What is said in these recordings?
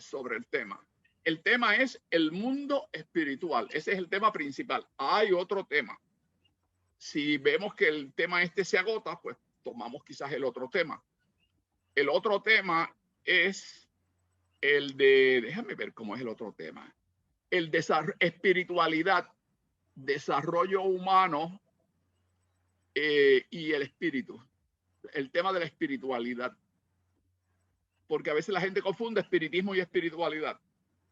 sobre el tema. El tema es el mundo espiritual. Ese es el tema principal. Hay otro tema. Si vemos que el tema este se agota, pues tomamos quizás el otro tema. El otro tema es el de, déjame ver cómo es el otro tema. El desarrollo, espiritualidad, desarrollo humano y el espíritu. El tema de la espiritualidad. Porque a veces la gente confunde espiritismo y espiritualidad.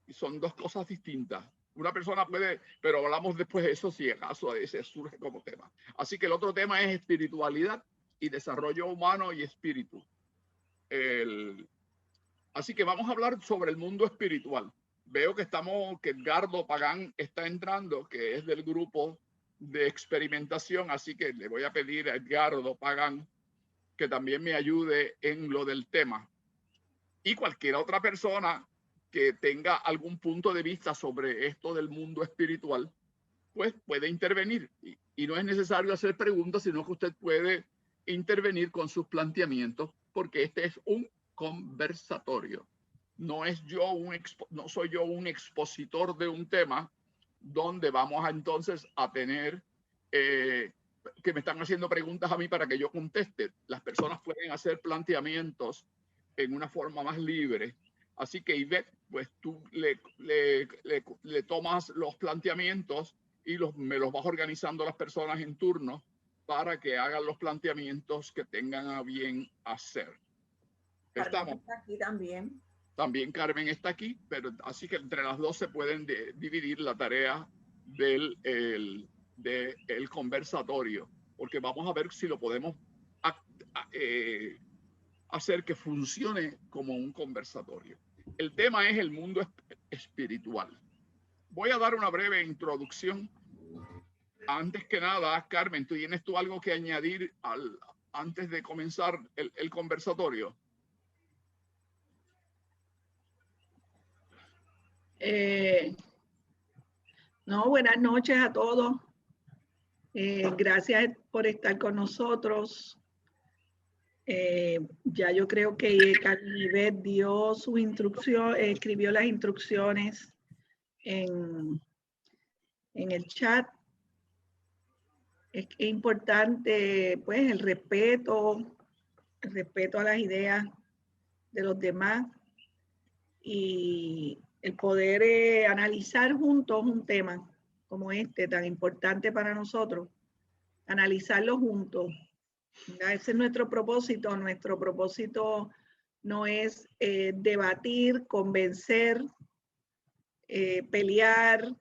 Y son dos cosas distintas. Una persona puede, pero hablamos después de eso si acaso ese surge como tema. Así que el otro tema es espiritualidad y desarrollo humano y espíritu. Así que vamos a hablar sobre el mundo espiritual. Veo que Edgardo Pagán está entrando, que es del grupo de experimentación, así que le voy a pedir a Edgardo Pagán que también me ayude en lo del tema. Y cualquier otra persona que tenga algún punto de vista sobre esto del mundo espiritual, pues puede intervenir. Y no es necesario hacer preguntas, sino que usted puede intervenir con sus planteamientos, porque este es un conversatorio. No soy yo un expositor de un tema donde vamos entonces a tener que me están haciendo preguntas a mí para que yo conteste. Las personas pueden hacer planteamientos en una forma más libre. Así que Ivette, pues tú le tomas los planteamientos y me los vas organizando a las personas en turno para que hagan los planteamientos que tengan a bien hacer. Estamos. Está aquí también. También Carmen está aquí, pero así que entre las dos se pueden dividir la tarea del conversatorio, porque vamos a ver si lo podemos hacer que funcione como un conversatorio. El tema es el mundo espiritual. Voy a dar una breve introducción. Antes que nada, Carmen, ¿tienes tú algo que añadir antes de comenzar el conversatorio? No, buenas noches a todos. Gracias por estar con nosotros. Ya yo creo que Carmen dio su instrucción, escribió las instrucciones en el chat. Es importante, pues, el respeto a las ideas de los demás y el poder analizar juntos un tema como este, tan importante para nosotros, analizarlo juntos. Ese es nuestro propósito. Nuestro propósito no es debatir, convencer, pelear,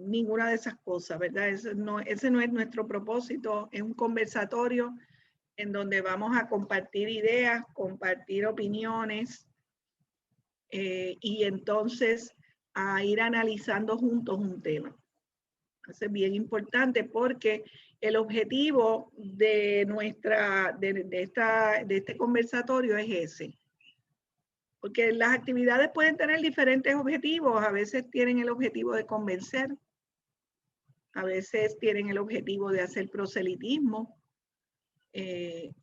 ninguna de esas cosas, ¿verdad? Ese no es nuestro propósito. Es un conversatorio en donde vamos a compartir ideas, compartir opiniones y entonces a ir analizando juntos un tema. Eso es bien importante porque el objetivo de este conversatorio es ese. Porque las actividades pueden tener diferentes objetivos. A veces tienen el objetivo de convencer. A veces tienen el objetivo de hacer proselitismo.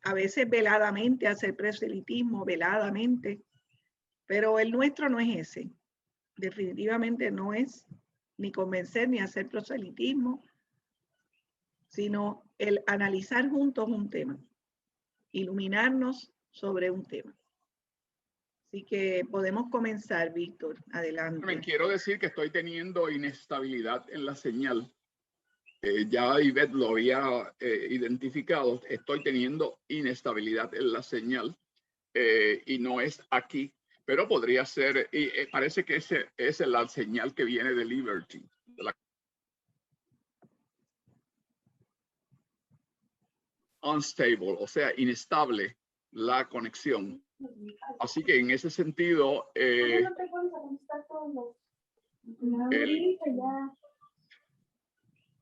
A veces veladamente hacer proselitismo, veladamente. Pero el nuestro no es ese. Definitivamente no es ni convencer ni hacer proselitismo, sino el analizar juntos un tema, iluminarnos sobre un tema. Así que podemos comenzar, Víctor. Adelante. Me quiero decir que estoy teniendo inestabilidad en la señal. Ya Ivette lo había identificado. Estoy teniendo inestabilidad en la señal y no es aquí, pero podría ser, y parece que esa es la señal que viene de Liberty. Unstable, o sea, inestable la conexión. Así que en ese sentido,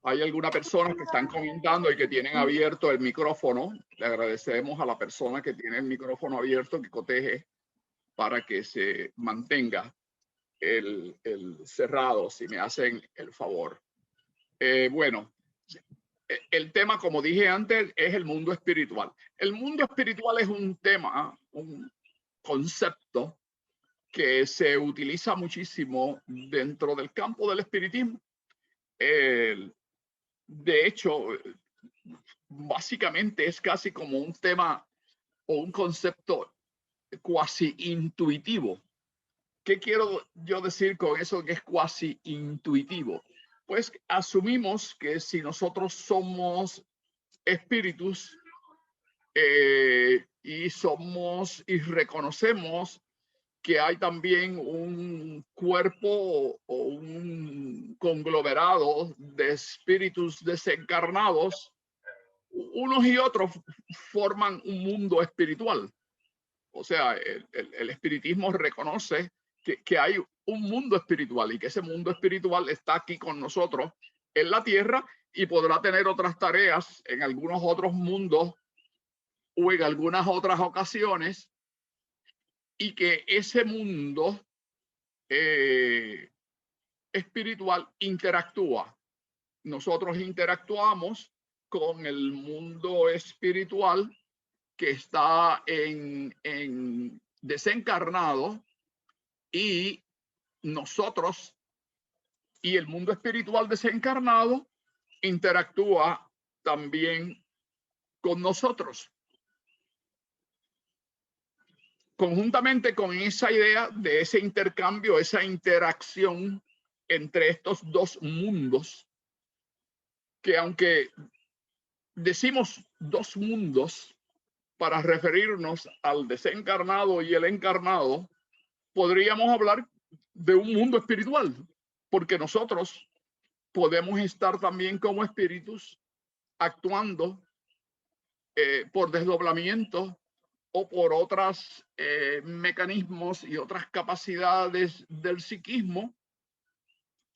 hay algunas personas que están comentando y que tienen abierto el micrófono. Le agradecemos a la persona que tiene el micrófono abierto que coteje para que se mantenga el cerrado, si me hacen el favor. Bueno, el tema, como dije antes, es el mundo espiritual. El mundo espiritual es un tema, un concepto que se utiliza muchísimo dentro del campo del espiritismo. De hecho, básicamente es casi como un tema o un concepto cuasi intuitivo. ¿Qué quiero yo decir con eso que es cuasi intuitivo? Pues asumimos que si nosotros somos espíritus y reconocemos que hay también un cuerpo o un conglomerado de espíritus desencarnados, unos y otros forman un mundo espiritual. O sea, el espiritismo reconoce que hay un mundo espiritual y que ese mundo espiritual está aquí con nosotros en la tierra y podrá tener otras tareas en algunos otros mundos o en algunas otras ocasiones, y que ese mundo espiritual interactúa. Nosotros interactuamos con el mundo espiritual que está en desencarnado, y nosotros y el mundo espiritual desencarnado interactúa también con nosotros. Conjuntamente con esa idea de ese intercambio, esa interacción entre estos dos mundos, que aunque decimos dos mundos para referirnos al desencarnado y el encarnado, podríamos hablar de un mundo espiritual, porque nosotros podemos estar también como espíritus actuando por desdoblamiento o por otros mecanismos y otras capacidades del psiquismo,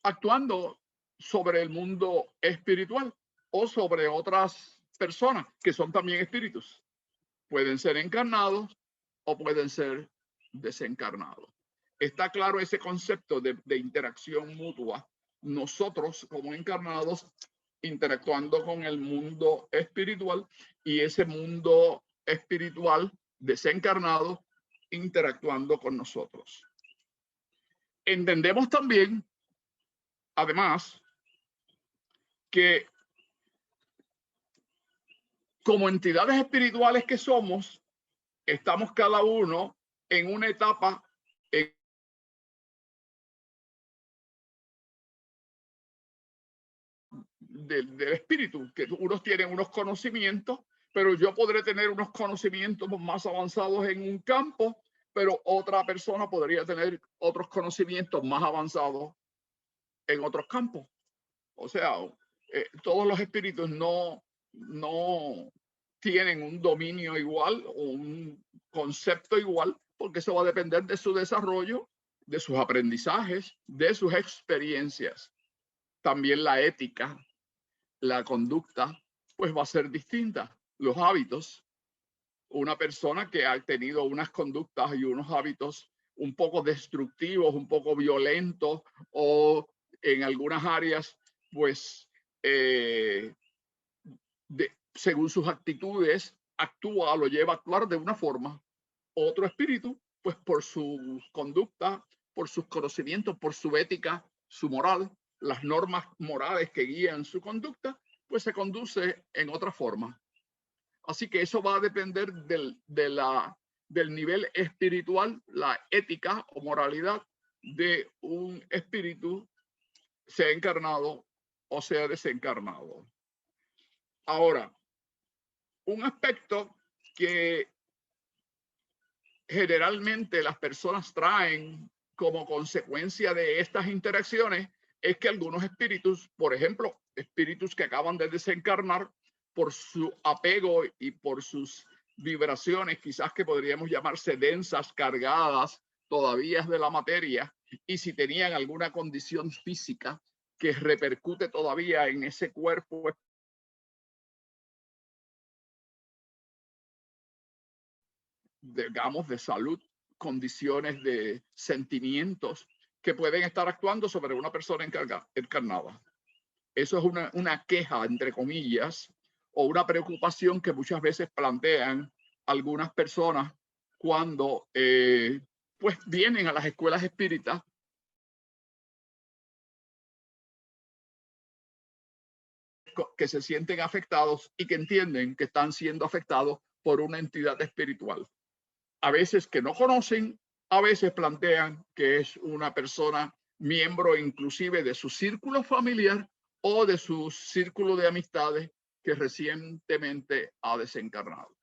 actuando sobre el mundo espiritual o sobre otras personas que son también espíritus. Pueden ser encarnados o pueden ser desencarnados. Está claro ese concepto de interacción mutua. Nosotros como encarnados interactuando con el mundo espiritual y ese mundo espiritual desencarnado interactuando con nosotros. Entendemos también, además, que como entidades espirituales que somos, estamos cada uno en una etapa del espíritu, que unos tienen unos conocimientos, pero yo podré tener unos conocimientos más avanzados en un campo, pero otra persona podría tener otros conocimientos más avanzados en otros campos. O sea, todos los espíritus no tienen un dominio igual o un concepto igual, porque eso va a depender de su desarrollo, de sus aprendizajes, de sus experiencias. También la ética, la conducta, pues va a ser distinta. Los hábitos, una persona que ha tenido unas conductas y unos hábitos un poco destructivos, un poco violentos, o en algunas áreas, pues, según sus actitudes, actúa, lo lleva a actuar de una forma. Otro espíritu, pues por su conducta, por sus conocimientos, por su ética, su moral, las normas morales que guían su conducta, pues se conduce en otra forma. Así que eso va a depender del nivel espiritual, la ética o moralidad de un espíritu, sea encarnado o sea desencarnado. Ahora, un aspecto que generalmente las personas traen como consecuencia de estas interacciones es que algunos espíritus, por ejemplo, espíritus que acaban de desencarnar, por su apego y por sus vibraciones, quizás que podríamos llamarse densas, cargadas, todavía de la materia, y si tenían alguna condición física que repercute todavía en ese cuerpo, digamos, de salud, condiciones de sentimientos que pueden estar actuando sobre una persona encarnada. Eso es una queja, entre comillas, o una preocupación que muchas veces plantean algunas personas cuando pues vienen a las escuelas espíritas que se sienten afectados y que entienden que están siendo afectados por una entidad espiritual. A veces que no conocen, a veces plantean que es una persona miembro inclusive de su círculo familiar o de su círculo de amistades que recientemente ha desencarnado.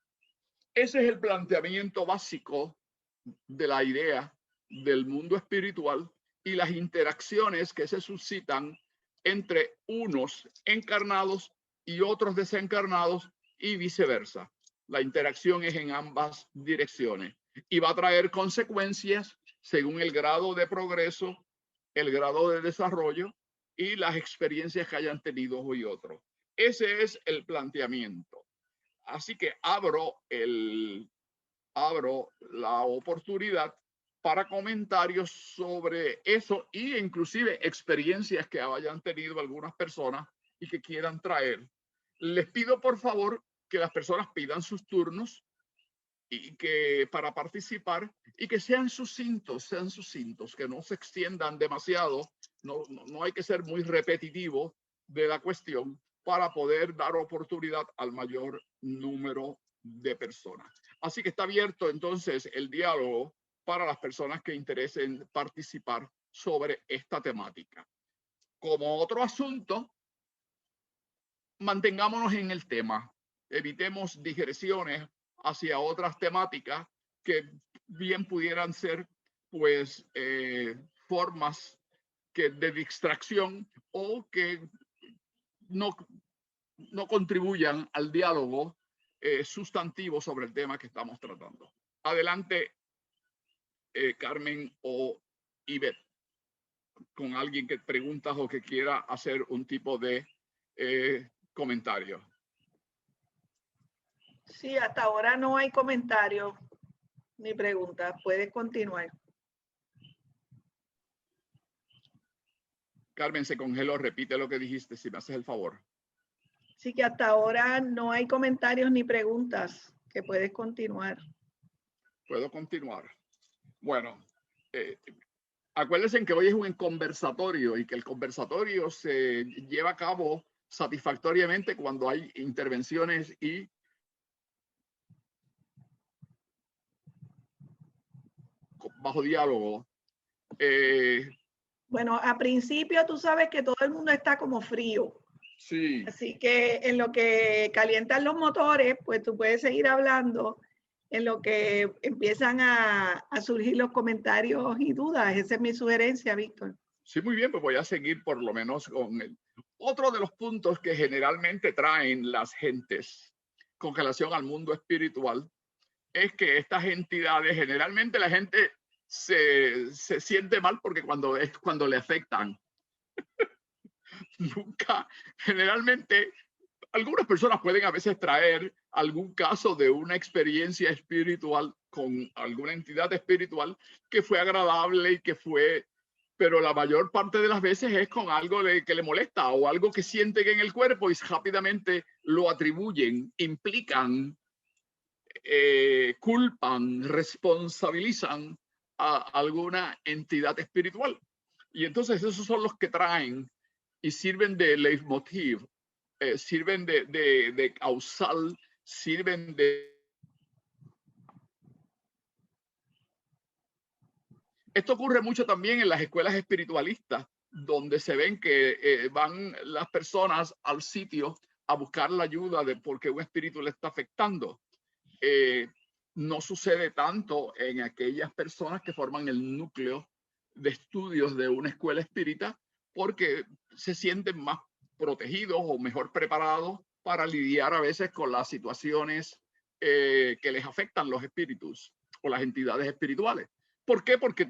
Ese es el planteamiento básico de la idea del mundo espiritual y las interacciones que se suscitan entre unos encarnados y otros desencarnados y viceversa. La interacción es en ambas direcciones y va a traer consecuencias según el grado de progreso, el grado de desarrollo y las experiencias que hayan tenido uno y otro. Ese es el planteamiento. Así que abro la oportunidad para comentarios sobre eso y inclusive experiencias que hayan tenido algunas personas y que quieran traer. Les pido por favor que las personas pidan sus turnos y que para participar y que sean sucintos, que no se extiendan demasiado. No hay que ser muy repetitivo de la cuestión para poder dar oportunidad al mayor número de personas. Así que está abierto entonces el diálogo para las personas que interesen participar sobre esta temática. Como otro asunto, mantengámonos en el tema, evitemos digresiones hacia otras temáticas que bien pudieran ser pues formas de distracción o que no contribuyan al diálogo sustantivo sobre el tema que estamos tratando. Adelante, Carmen o Ivette, con alguien que pregunta o que quiera hacer un tipo de comentario. Sí, hasta ahora no hay comentarios ni preguntas. Puedes continuar. Carmen, se congeló. Repite lo que dijiste, si me haces el favor. Sí, que hasta ahora no hay comentarios ni preguntas, que puedes continuar. Puedo continuar. Bueno, acuérdense que hoy es un conversatorio y que el conversatorio se lleva a cabo satisfactoriamente cuando hay intervenciones y bajo diálogo. Bueno, a principio tú sabes que todo el mundo está como frío. Sí. Así que en lo que calientan los motores, pues tú puedes seguir hablando en lo que empiezan a surgir los comentarios y dudas. Esa es mi sugerencia, Víctor. Sí, muy bien, pues voy a seguir por lo menos con el otro de los puntos que generalmente traen las gentes con relación al mundo espiritual es que estas entidades, generalmente la gente se siente mal porque cuando le afectan. Nunca, generalmente, algunas personas pueden a veces traer algún caso de una experiencia espiritual con alguna entidad espiritual que fue agradable y que fue, pero la mayor parte de las veces es con algo que le molesta o algo que sienten en el cuerpo y rápidamente lo atribuyen, implican, culpan, responsabilizan a alguna entidad espiritual. Y entonces esos son los que traen y sirven de leitmotiv, sirven de causal, sirven de... Esto ocurre mucho también en las escuelas espiritualistas, donde se ven que van las personas al sitio a buscar la ayuda de porque un espíritu le está afectando. No sucede tanto en aquellas personas que forman el núcleo de estudios de una escuela espírita porque se sienten más protegidos o mejor preparados para lidiar a veces con las situaciones que les afectan los espíritus o las entidades espirituales. ¿Por qué? Porque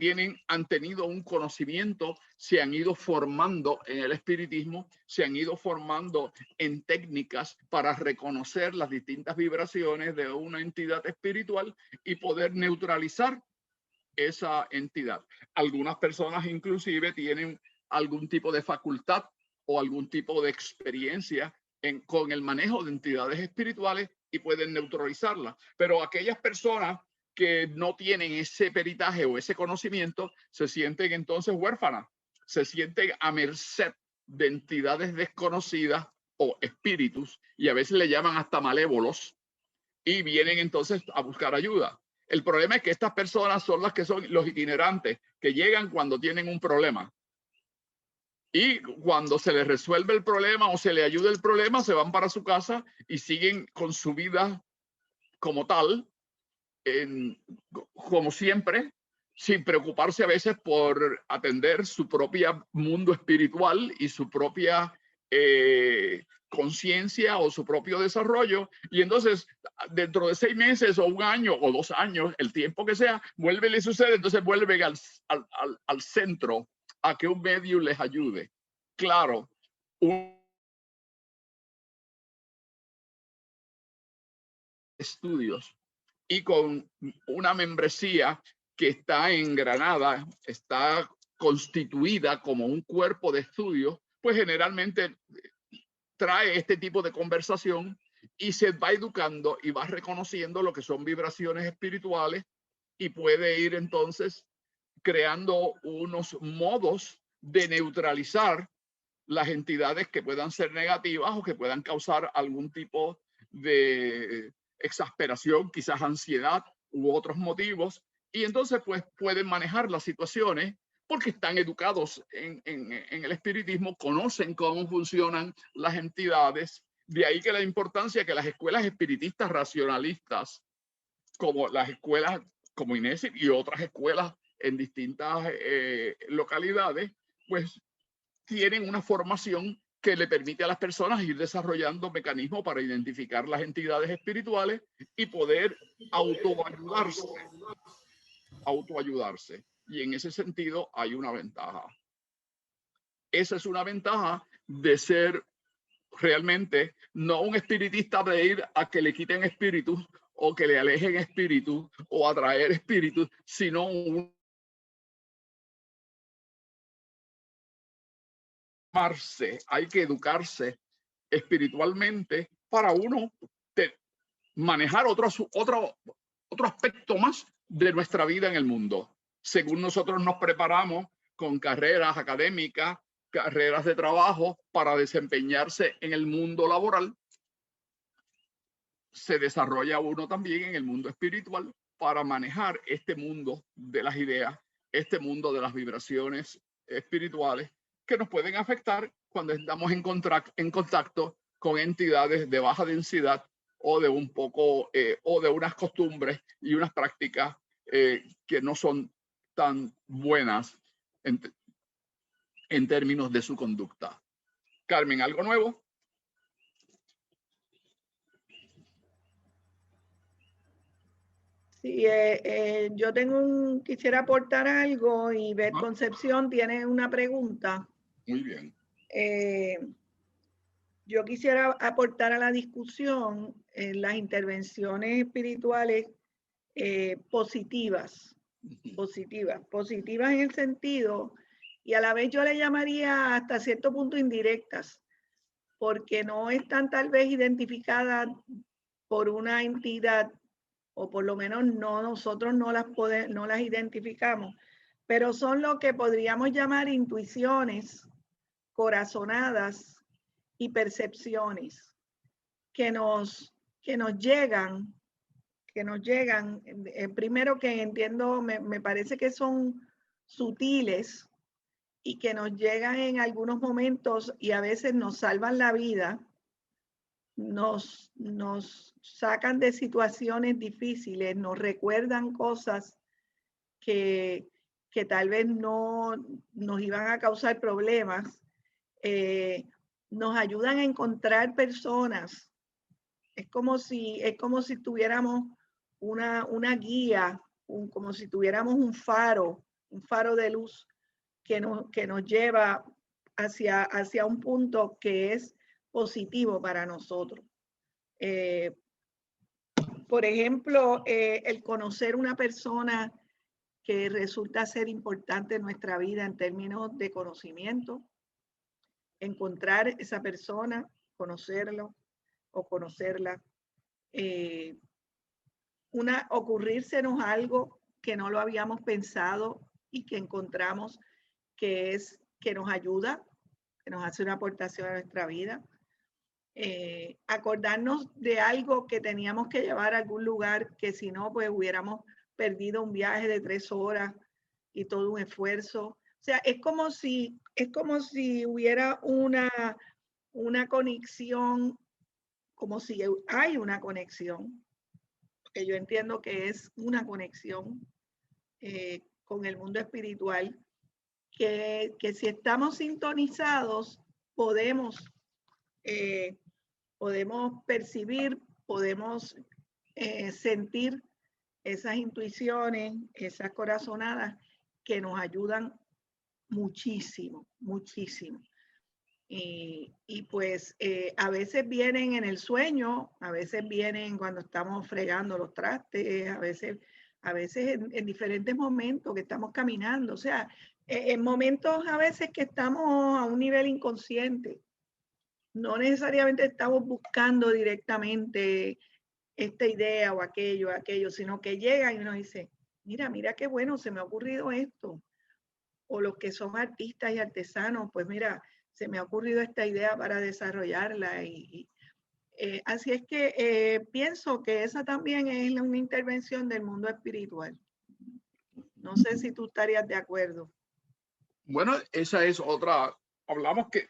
han tenido un conocimiento, se han ido formando en el espiritismo, se han ido formando en técnicas para reconocer las distintas vibraciones de una entidad espiritual y poder neutralizar esa entidad. Algunas personas inclusive tienen algún tipo de facultad o algún tipo de experiencia con el manejo de entidades espirituales y pueden neutralizarlas. Pero aquellas personas que no tienen ese peritaje o ese conocimiento se sienten entonces huérfanas, se sienten a merced de entidades desconocidas o espíritus, y a veces le llaman hasta malévolos, y vienen entonces a buscar ayuda. El problema es que estas personas son las que son los itinerantes, que llegan cuando tienen un problema. Y cuando se les resuelve el problema o se les ayuda el problema, se van para su casa y siguen con su vida como tal, como siempre, sin preocuparse a veces por atender su propio mundo espiritual y su propia conciencia o su propio desarrollo. Y entonces, dentro de 6 meses o 1 año o 2 años, el tiempo que sea, vuelve y le sucede, entonces vuelven al centro a que un medio les ayude. Claro, estudios y con una membresía que está engranada, está constituida como un cuerpo de estudio, pues generalmente trae este tipo de conversación y se va educando y va reconociendo lo que son vibraciones espirituales y puede ir entonces creando unos modos de neutralizar las entidades que puedan ser negativas o que puedan causar algún tipo de exasperación, quizás ansiedad u otros motivos. Y entonces pues pueden manejar las situaciones porque están educados en el espiritismo, conocen cómo funcionan las entidades. De ahí que la importancia que las escuelas espiritistas racionalistas, como las escuelas como INESID y otras escuelas en distintas localidades, pues tienen una formación que le permite a las personas ir desarrollando mecanismos para identificar las entidades espirituales y poder autoayudarse. Y en ese sentido hay una ventaja. Esa es una ventaja de ser realmente no un espiritista de ir a que le quiten espíritus o que le alejen espíritus o atraer espíritus, sino un hay que educarse espiritualmente para uno manejar otro aspecto más de nuestra vida en el mundo. Según nosotros nos preparamos con carreras académicas, carreras de trabajo para desempeñarse en el mundo laboral, se desarrolla uno también en el mundo espiritual para manejar este mundo de las ideas, este mundo de las vibraciones espirituales que nos pueden afectar cuando estamos en contacto con entidades de baja densidad o de un poco o de unas costumbres y unas prácticas que no son tan buenas en términos de su conducta. Carmen, ¿algo nuevo? Sí, yo quisiera aportar algo y ver, Concepción tiene una pregunta. Muy bien. Yo quisiera aportar a la discusión las intervenciones espirituales positivas en el sentido, y a la vez yo le llamaría hasta cierto punto indirectas, porque no están tal vez identificadas por una entidad, o por lo menos nosotros no las identificamos, pero son lo que podríamos llamar intuiciones, corazonadas y percepciones que nos llegan, primero que entiendo, me parece que son sutiles y que nos llegan en algunos momentos y a veces nos salvan la vida, nos sacan de situaciones difíciles, nos recuerdan cosas que tal vez no nos iban a causar problemas, nos ayudan a encontrar personas. Es como si tuviéramos una guía, como si tuviéramos un faro de luz que nos lleva hacia un punto que es positivo para nosotros. Por ejemplo, el conocer una persona que resulta ser importante en nuestra vida en términos de conocimiento, encontrar esa persona, conocerlo o conocerla, ocurrírsenos algo que no lo habíamos pensado y que encontramos que nos ayuda, que nos hace una aportación a nuestra vida. Acordarnos de algo que teníamos que llevar a algún lugar, que si no, pues hubiéramos perdido un viaje de 3 horas y todo un esfuerzo. O sea, es como si hubiera una conexión, como si hay una conexión, que yo entiendo que es una conexión con el mundo espiritual, que si estamos sintonizados, podemos percibir, podemos sentir esas intuiciones, esas corazonadas que nos ayudan muchísimo, muchísimo. Y pues a veces vienen en el sueño, a veces vienen cuando estamos fregando los trastes, a veces en diferentes momentos que estamos caminando, o sea, en momentos a veces que estamos a un nivel inconsciente. No necesariamente estamos buscando directamente esta idea o aquello, sino que llega y uno dice, mira qué bueno, se me ha ocurrido esto. O los que son artistas y artesanos, pues mira, se me ha ocurrido esta idea para desarrollarla. Así es que pienso que esa también es una intervención del mundo espiritual. No sé si tú estarías de acuerdo. Bueno, esa es otra. Hablamos que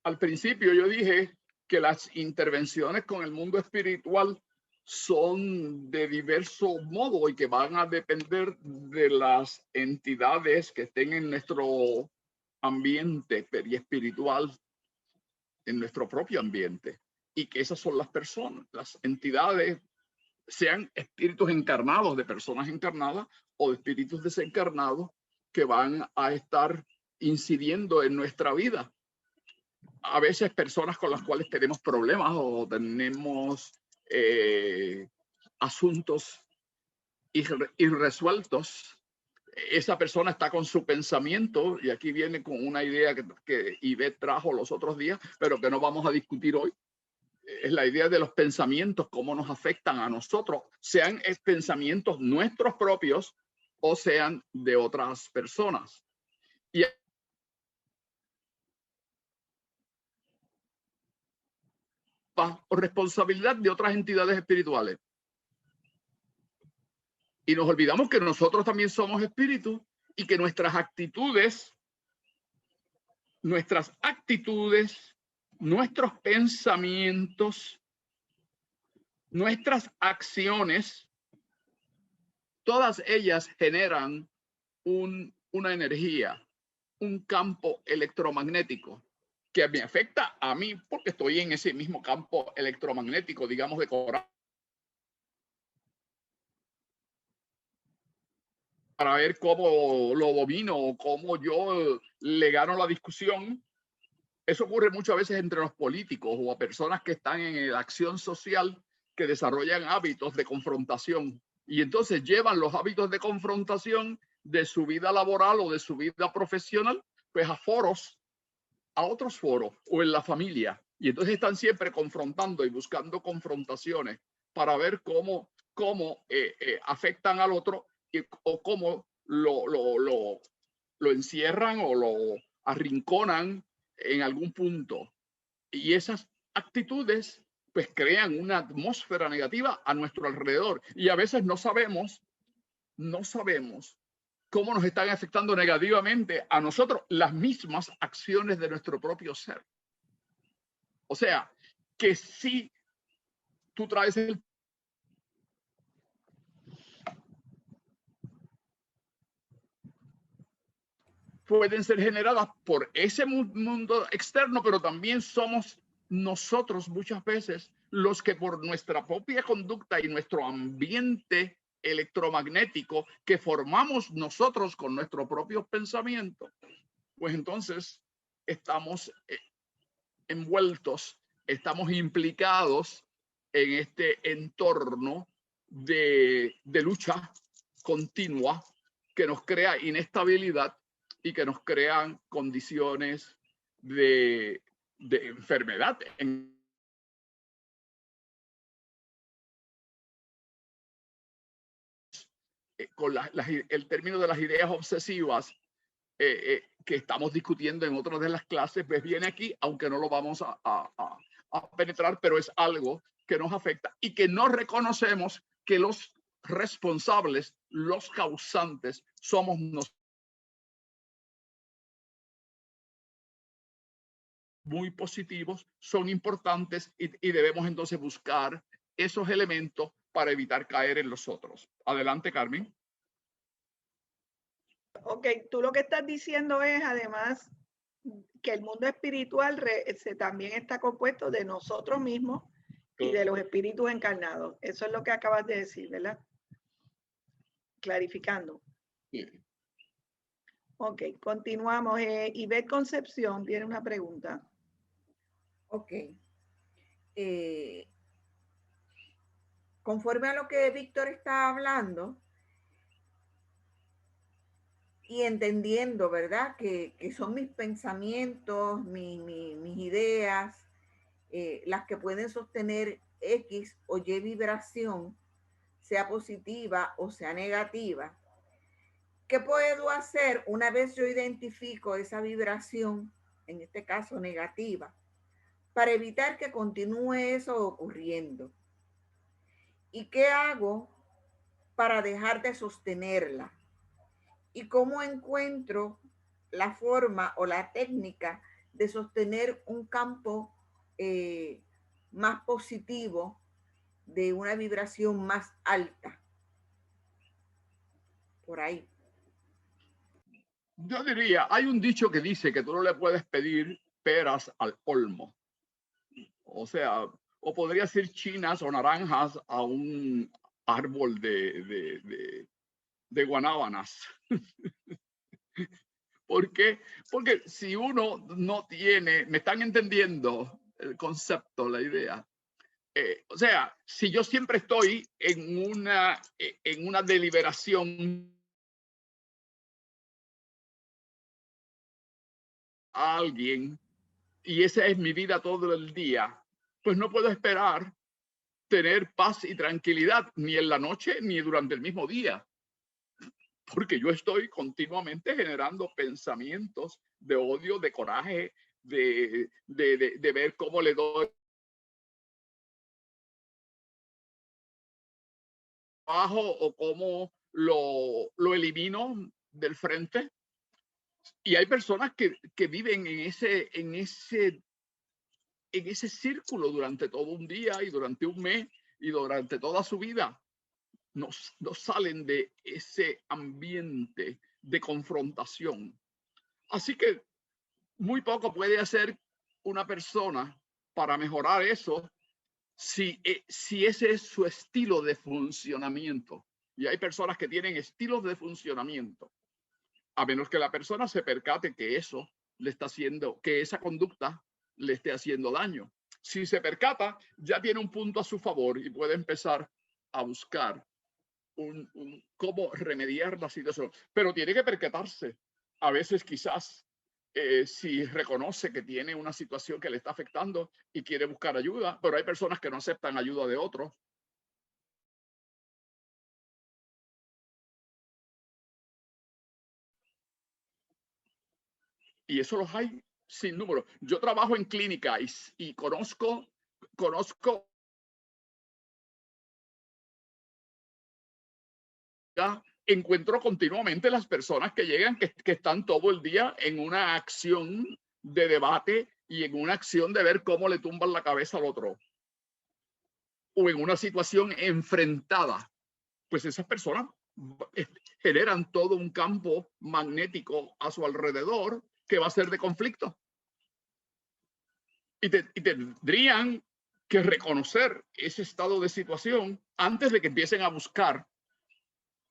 al principio yo dije que las intervenciones con el mundo espiritual son de diverso modo y que van a depender de las entidades que estén en nuestro ambiente espiritual, en nuestro propio ambiente, y que esas son las personas, las entidades, sean espíritus encarnados de personas encarnadas o de espíritus desencarnados que van a estar incidiendo en nuestra vida. A veces personas con las cuales tenemos problemas o tenemos asuntos irresueltos. Esa persona está con su pensamiento, y aquí viene con una idea que Ivette trajo los otros días, pero que no vamos a discutir hoy. Es la idea de los pensamientos, cómo nos afectan a nosotros, sean pensamientos nuestros propios o sean de otras personas. Y o responsabilidad de otras entidades espirituales. Y nos olvidamos que nosotros también somos espíritus y que nuestras actitudes, nuestros pensamientos, nuestras acciones, todas ellas generan una energía, un campo electromagnético que me afecta a mí porque estoy en ese mismo campo electromagnético, digamos, de coral. Para ver cómo lo domino o cómo yo le gano la discusión. Eso ocurre muchas veces entre los políticos o a personas que están en la acción social, que desarrollan hábitos de confrontación y entonces llevan los hábitos de confrontación de su vida laboral o de su vida profesional pues a foros, a otros foros o en la familia, y entonces están siempre confrontando y buscando confrontaciones para ver cómo afectan al otro o cómo lo encierran o lo arrinconan en algún punto. Y esas actitudes pues crean una atmósfera negativa a nuestro alrededor y a veces no sabemos cómo nos están afectando negativamente a nosotros las mismas acciones de nuestro propio ser. O sea, que si tú traes pueden ser generadas por ese mundo externo, pero también somos nosotros muchas veces los que por nuestra propia conducta y nuestro ambiente electromagnético que formamos nosotros con nuestros propios pensamientos, pues entonces estamos envueltos, estamos implicados en este entorno de lucha continua que nos crea inestabilidad y que nos crean condiciones de enfermedad en con el término de las ideas obsesivas que estamos discutiendo en otras de las clases, pues viene aquí, aunque no lo vamos a penetrar, pero es algo que nos afecta y que no reconocemos que los responsables, los causantes, somos nosotros. Muy positivos, son importantes y debemos entonces buscar esos elementos para evitar caer en los otros. Adelante, Carmen. Ok, tú lo que estás diciendo es además que el mundo espiritual también está compuesto de nosotros mismos y de los espíritus encarnados. Eso es lo que acabas de decir, ¿verdad? Clarificando. Sí. Ok, continuamos. Ivette Concepción tiene una pregunta. Ok. Conforme a lo que Víctor está hablando y entendiendo, ¿verdad? Que son mis pensamientos, mis ideas, las que pueden sostener X o Y vibración, sea positiva o sea negativa. ¿Qué puedo hacer una vez yo identifico esa vibración, en este caso negativa, para evitar que continúe eso ocurriendo? ¿Y qué hago para dejar de sostenerla? ¿Y cómo encuentro la forma o la técnica de sostener un campo más positivo, de una vibración más alta? Por ahí. Yo diría, hay un dicho que dice que tú no le puedes pedir peras al olmo. O sea, o podría ser chinas o naranjas a un árbol de guanábanas. ¿Por qué? Porque si uno no tiene, me están entendiendo el concepto, la idea. O sea, si yo siempre estoy en una deliberación a alguien y esa es mi vida todo el día, pues no puedo esperar tener paz y tranquilidad ni en la noche ni durante el mismo día, porque yo estoy continuamente generando pensamientos de odio, de coraje, de ver cómo le doy abajo o cómo lo elimino del frente. Y hay personas que viven en ese círculo durante todo un día y durante un mes y durante toda su vida. No salen de ese ambiente de confrontación. Así que muy poco puede hacer una persona para mejorar eso si ese es su estilo de funcionamiento. Y hay personas que tienen estilos de funcionamiento, a menos que la persona se percate que eso le está haciendo, que esa conducta le esté haciendo daño. Si se percata, ya tiene un punto a su favor y puede empezar a buscar cómo remediar la situación. Pero tiene que percatarse. A veces quizás si reconoce que tiene una situación que le está afectando y quiere buscar ayuda, pero hay personas que no aceptan ayuda de otros. Y eso los hay sin número. Yo trabajo en clínica y conozco encuentro continuamente las personas que llegan que están todo el día en una acción de debate y en una acción de ver cómo le tumban la cabeza al otro o en una situación enfrentada. Pues esas personas generan todo un campo magnético a su alrededor que va a ser de conflicto. Y tendrían que reconocer ese estado de situación antes de que empiecen a buscar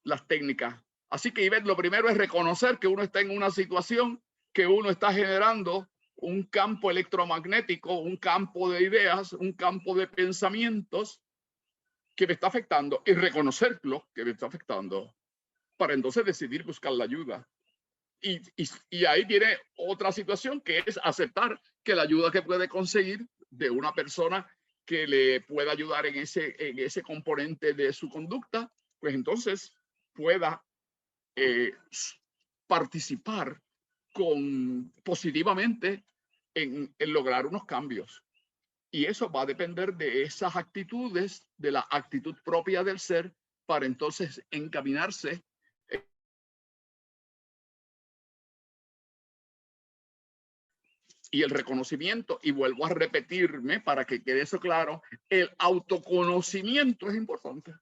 las técnicas. Así que, Ivette, lo primero es reconocer que uno está en una situación, que uno está generando un campo electromagnético, un campo de ideas, un campo de pensamientos que me está afectando y reconocerlo que me está afectando para entonces decidir buscar la ayuda. Y ahí viene otra situación que es aceptar que la ayuda que puede conseguir de una persona que le pueda ayudar en ese componente de su conducta, pues entonces pueda participar positivamente en lograr unos cambios. Y eso va a depender de esas actitudes, de la actitud propia del ser, para entonces encaminarse y el reconocimiento, y vuelvo a repetirme para que quede eso claro, el autoconocimiento es importante.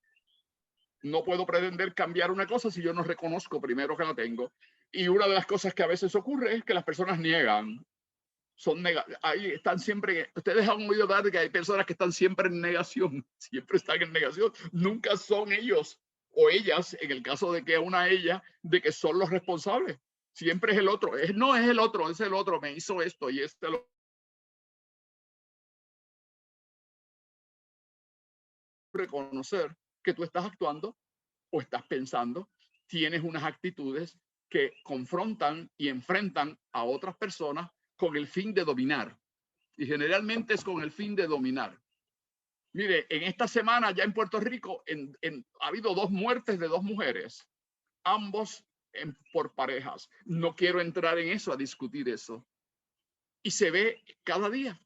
No puedo pretender cambiar una cosa si yo no reconozco primero que la tengo. Y una de las cosas que a veces ocurre es que las personas niegan. Ahí están siempre, ustedes han oído hablar de que hay personas que están siempre en negación, siempre están en negación, nunca son ellos o ellas, en el caso de que una ella, de que son los responsables, siempre es el otro, no es el otro, es el otro, me hizo esto y este lo reconocer que tú estás actuando o estás pensando, tienes unas actitudes que confrontan y enfrentan a otras personas con el fin de dominar. Y generalmente es con el fin de dominar. Mire, en esta semana ya en Puerto Rico ha habido 2 muertes de 2 mujeres, ambos por parejas. No quiero entrar en eso, a discutir eso. Y se ve cada día.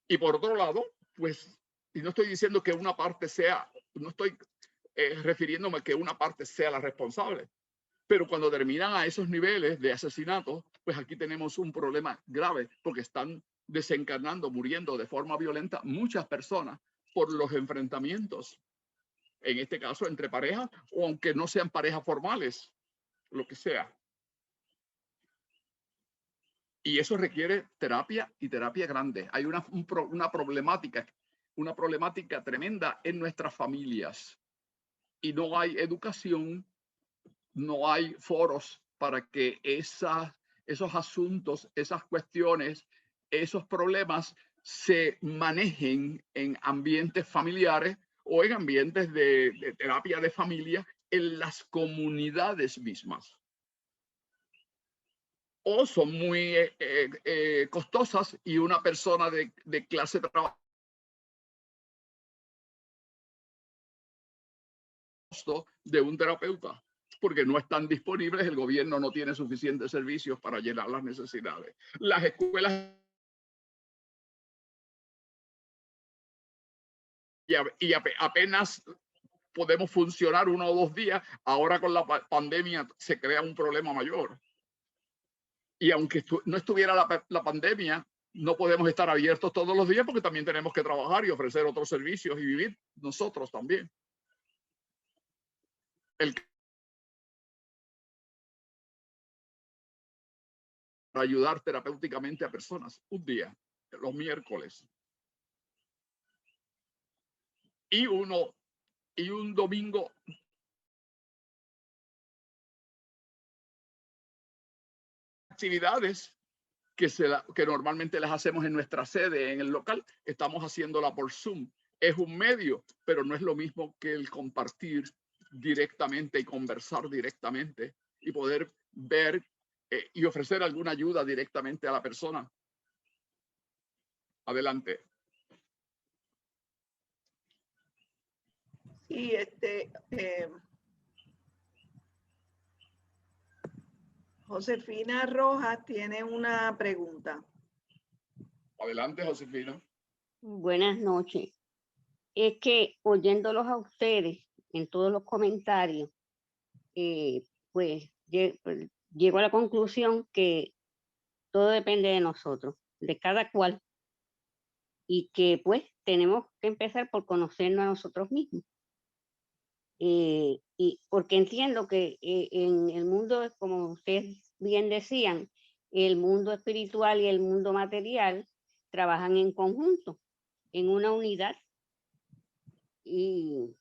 Y por otro lado, pues, y no estoy diciendo que una parte sea, no estoy refiriéndome a que una parte sea la responsable, pero cuando terminan a esos niveles de asesinato, pues aquí tenemos un problema grave porque están desencarnando, muriendo de forma violenta muchas personas por los enfrentamientos, en este caso entre parejas o aunque no sean parejas formales, lo que sea. Y eso requiere terapia y terapia grande. Hay una problemática tremenda en nuestras familias y no hay educación, no hay foros para que esos asuntos, esas cuestiones, esos problemas se manejen en ambientes familiares o en ambientes de terapia de familia en las comunidades mismas. O son muy costosas y una persona de clase trabajo de un terapeuta, porque no están disponibles, el gobierno no tiene suficientes servicios para llenar las necesidades. Las escuelas y apenas podemos funcionar 1 o 2 días, ahora con la pandemia se crea un problema mayor. Y aunque no estuviera la pandemia, no podemos estar abiertos todos los días porque también tenemos que trabajar y ofrecer otros servicios y vivir nosotros también. Para ayudar terapéuticamente a personas, un día, los miércoles. Y un domingo actividades que normalmente las hacemos en nuestra sede, en el local, estamos haciéndola por Zoom. Es un medio, pero no es lo mismo que el compartir directamente y conversar directamente y poder ver y ofrecer alguna ayuda directamente a la persona. Adelante. Sí, Josefina Rojas tiene una pregunta. Adelante, Josefina. Buenas noches. Es que oyéndolos a ustedes en todos los comentarios, pues llego a la conclusión que todo depende de nosotros, de cada cual, y que pues tenemos que empezar por conocernos a nosotros mismos. Y porque entiendo que en el mundo, como ustedes bien decían, el mundo espiritual y el mundo material trabajan en conjunto, en una unidad. Y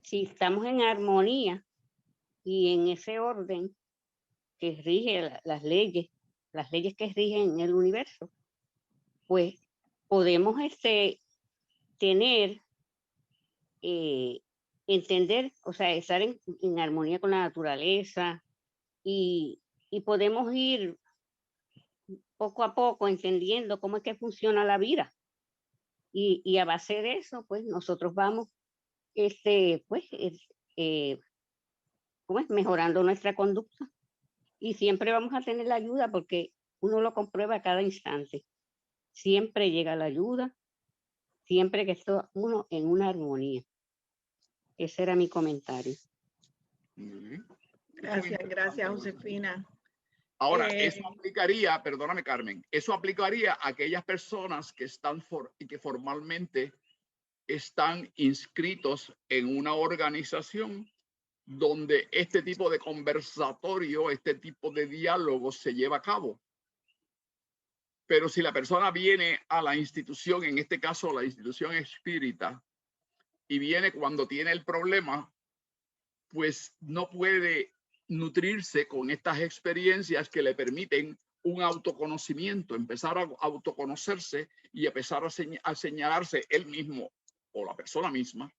si estamos en armonía y en ese orden que rige las leyes que rigen el universo, pues podemos tener, entender, o sea, estar en armonía con la naturaleza y podemos ir poco a poco entendiendo cómo es que funciona la vida. Y a base de eso, pues nosotros vamos ¿cómo es? Mejorando nuestra conducta. Y siempre vamos a tener la ayuda porque uno lo comprueba a cada instante. Siempre llega la ayuda, siempre que está uno en una armonía. Ese era mi comentario. Gracias, Josefina. Ahora, eso aplicaría, perdóname, Carmen, eso aplicaría a aquellas personas que están y que formalmente están inscritos en una organización donde este tipo de conversatorio, este tipo de diálogo se lleva a cabo. Pero si la persona viene a la institución, en este caso la institución espírita, y viene cuando tiene el problema, pues no puede nutrirse con estas experiencias que le permiten un autoconocimiento, empezar a autoconocerse y empezar a señalarse él mismo o la persona misma.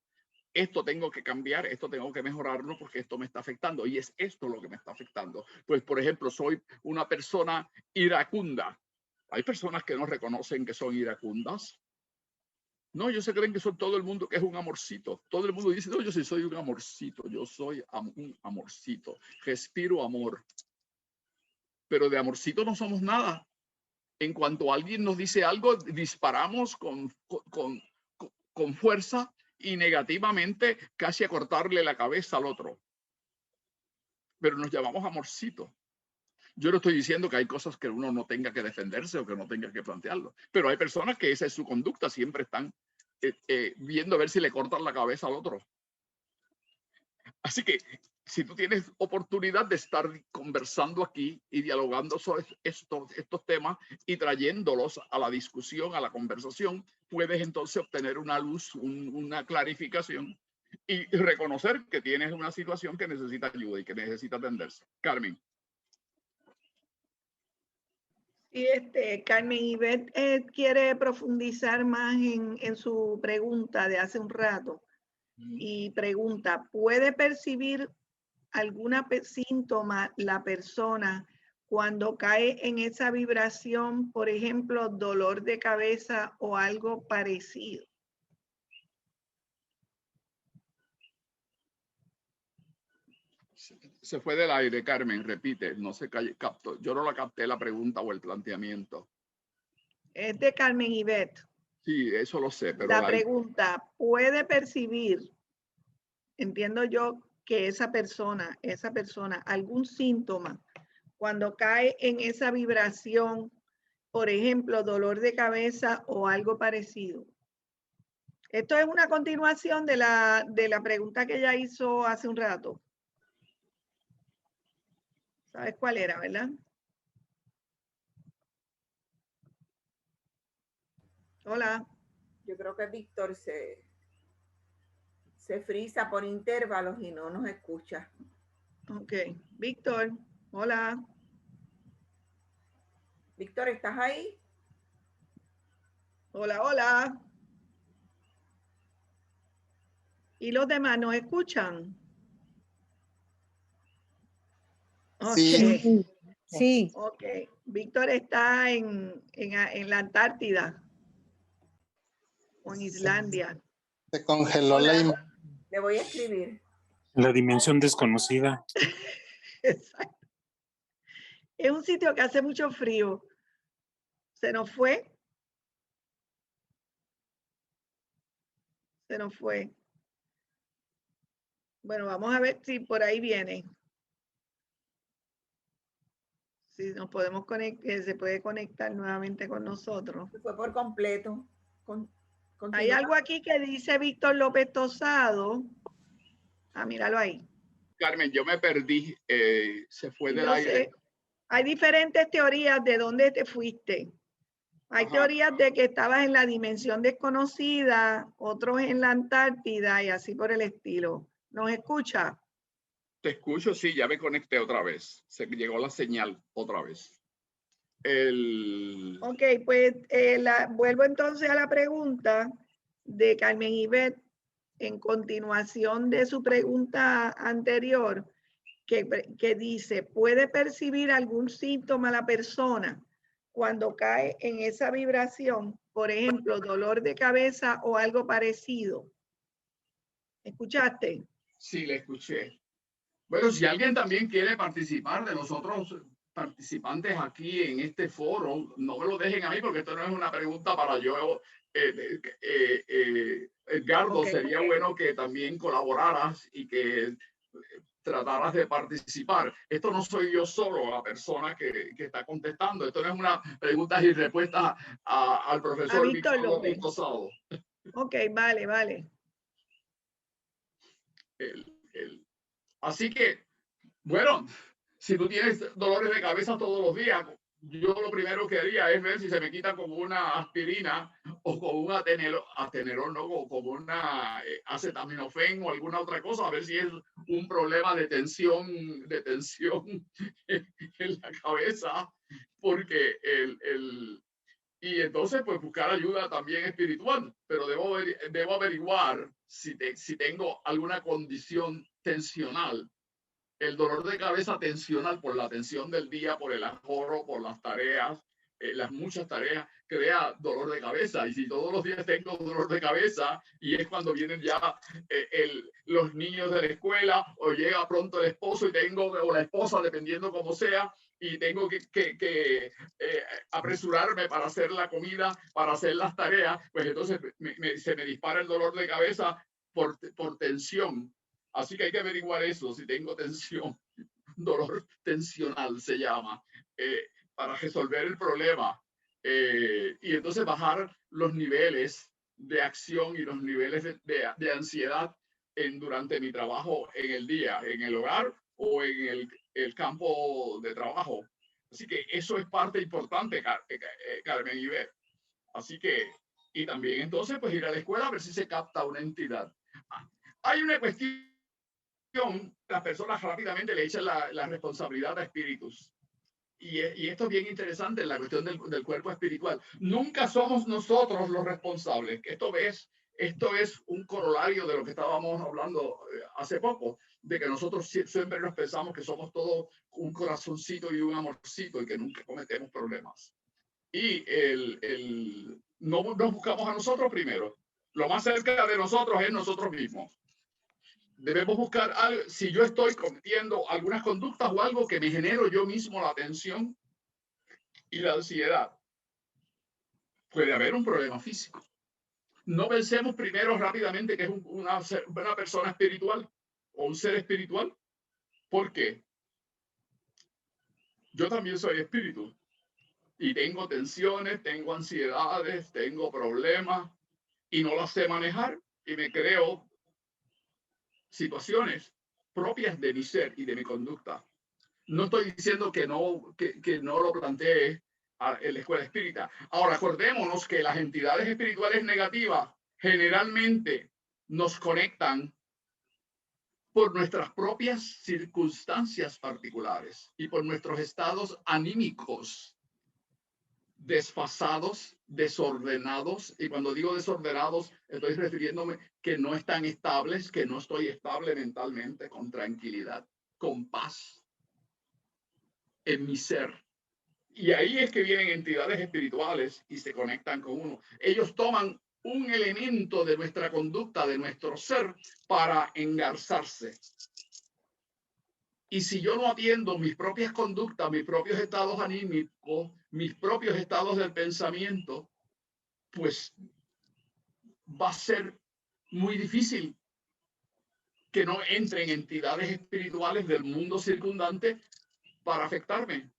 Esto tengo que cambiar, esto tengo que mejorarlo porque esto me está afectando y es esto lo que me está afectando. Pues, por ejemplo, soy una persona iracunda. Hay personas que no reconocen que son iracundas. No, ellos se creen que son todo el mundo, que es un amorcito. Todo el mundo dice, no, yo sí soy un amorcito, yo soy un amorcito, respiro amor. Pero de amorcito no somos nada. En cuanto alguien nos dice algo, disparamos con fuerza y negativamente casi a cortarle la cabeza al otro. Pero nos llamamos amorcito. Yo no estoy diciendo que hay cosas que uno no tenga que defenderse o que no tenga que plantearlo, pero hay personas que esa es su conducta, siempre están viendo a ver si le cortan la cabeza al otro. Así que si tú tienes oportunidad de estar conversando aquí y dialogando sobre estos temas y trayéndolos a la discusión, a la conversación, puedes entonces obtener una luz, una clarificación y reconocer que tienes una situación que necesita ayuda y que necesita atenderse. Carmen. Y Carmen Ivette quiere profundizar más en su pregunta de hace un rato y pregunta, ¿puede percibir alguna síntoma la persona cuando cae en esa vibración, por ejemplo, dolor de cabeza o algo parecido? Se fue del aire, Carmen, repite, no se captó. Yo no la capté la pregunta o el planteamiento. Es de Carmen Ivette. Sí, eso lo sé, pero la pregunta, ¿puede percibir, entiendo yo, que esa persona, algún síntoma cuando cae en esa vibración, por ejemplo, dolor de cabeza o algo parecido? Esto es una continuación de la pregunta que ella hizo hace un rato. ¿Sabes cuál era, verdad? Hola. Yo creo que Víctor se frisa por intervalos y no nos escucha. Ok. Víctor, hola. Víctor, ¿estás ahí? Hola, hola. ¿Y los demás nos escuchan? Okay. Sí. Sí. Ok. Víctor está en la Antártida o en Islandia. Se congeló la imagen. Le voy a escribir. La dimensión desconocida. Exacto. Es un sitio que hace mucho frío. Se nos fue. Se nos fue. Bueno, vamos a ver si por ahí viene. Si nos podemos conectar, se puede conectar nuevamente con nosotros. Se fue por completo. Hay algo aquí que dice Víctor López Tosado. Ah, míralo ahí. Carmen, yo me perdí. Se fue del aire. Hay diferentes teorías de dónde te fuiste. Hay teorías de que estabas en la dimensión desconocida, otros en la Antártida y así por el estilo. ¿Nos escucha? Te escucho, sí, ya me conecté otra vez. Se llegó la señal otra vez. Ok, pues vuelvo entonces a la pregunta de Carmen Ivette en continuación de su pregunta anterior que dice, ¿puede percibir algún síntoma la persona cuando cae en esa vibración? Por ejemplo, dolor de cabeza o algo parecido. ¿Escuchaste? Sí, le escuché. Bueno, si alguien también quiere participar de los otros participantes aquí en este foro, no me lo dejen a mí porque esto no es una pregunta para yo. Edgardo, Ok. sería bueno que también colaboraras y que trataras de participar. Esto no soy yo solo la persona que está contestando. Esto no es una preguntas y respuestas al profesor Víctor Víctor López. Rosado. Ok, vale, vale. Así que, bueno, si tú tienes dolores de cabeza todos los días, yo lo primero que haría es ver si se me quita como una aspirina o con un atenerol, no, o como una acetaminofén o alguna otra cosa, a ver si es un problema de tensión en la cabeza, porque y entonces pues buscar ayuda también espiritual, pero debo averiguar si tengo alguna condición tensional. El dolor de cabeza tensional por la tensión del día, por el ahorro, por las tareas, las muchas tareas, crea dolor de cabeza. Y si todos los días tengo dolor de cabeza y es cuando vienen ya los niños de la escuela o llega pronto el esposo y o la esposa, dependiendo como sea, y tengo que apresurarme para hacer la comida, para hacer las tareas, pues entonces se me dispara el dolor de cabeza por tensión. Así que hay que averiguar eso, si tengo tensión, dolor tensional se llama, para resolver el problema. Y entonces bajar los niveles de acción y los niveles de ansiedad durante mi trabajo en el día, en el hogar o en el campo de trabajo. Así que eso es parte importante, Carmen Iber. Así que, y también entonces pues ir a la escuela a ver si se capta una entidad. Hay una cuestión, las personas rápidamente le echan la responsabilidad a espíritus. Y esto es bien interesante en la cuestión del cuerpo espiritual. Nunca somos nosotros los responsables. Esto es un corolario de lo que estábamos hablando hace poco, de que nosotros siempre nos pensamos que somos todos un corazoncito y un amorcito y que nunca cometemos problemas. Y no nos buscamos a nosotros primero. Lo más cerca de nosotros es nosotros mismos. Debemos buscar algo, si yo estoy cometiendo algunas conductas o algo que me genero yo mismo la tensión y la ansiedad, puede haber un problema físico. No pensemos primero rápidamente que es una persona espiritual o un ser espiritual. ¿Por qué? Yo también soy espíritu y tengo tensiones, tengo ansiedades, tengo problemas y no las sé manejar y me creo situaciones propias de mi ser y de mi conducta. No estoy diciendo que no lo plantee en la escuela espírita. Ahora, acordémonos que las entidades espirituales negativas generalmente nos conectan por nuestras propias circunstancias particulares y por nuestros estados anímicos desfasados, desordenados. Y cuando digo desordenados, estoy refiriéndome que no están estables, que no estoy estable mentalmente, con tranquilidad, con paz en mi ser. Y ahí es que vienen entidades espirituales y se conectan con uno. Ellos toman un elemento de nuestra conducta, de nuestro ser, para engarzarse. Y si yo no atiendo mis propias conductas, mis propios estados anímicos, mis propios estados del pensamiento, pues va a ser muy difícil que no entren entidades espirituales del mundo circundante para afectarme.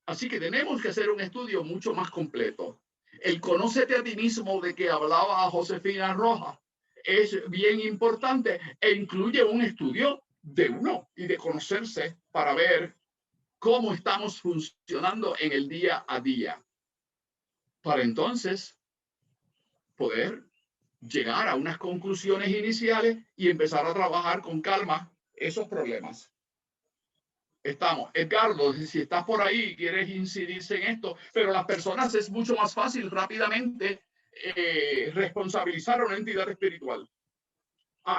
Así que tenemos que hacer un estudio mucho más completo. El conócete a ti mismo de que hablaba a Josefina Rojas es bien importante e incluye un estudio de uno y de conocerse para ver cómo estamos funcionando en el día a día. Para entonces poder llegar a unas conclusiones iniciales y empezar a trabajar con calma esos problemas. Estamos. Edgardo, si estás por ahí, quieres incidirse en esto, pero las personas es mucho más fácil rápidamente responsabilizar a una entidad espiritual.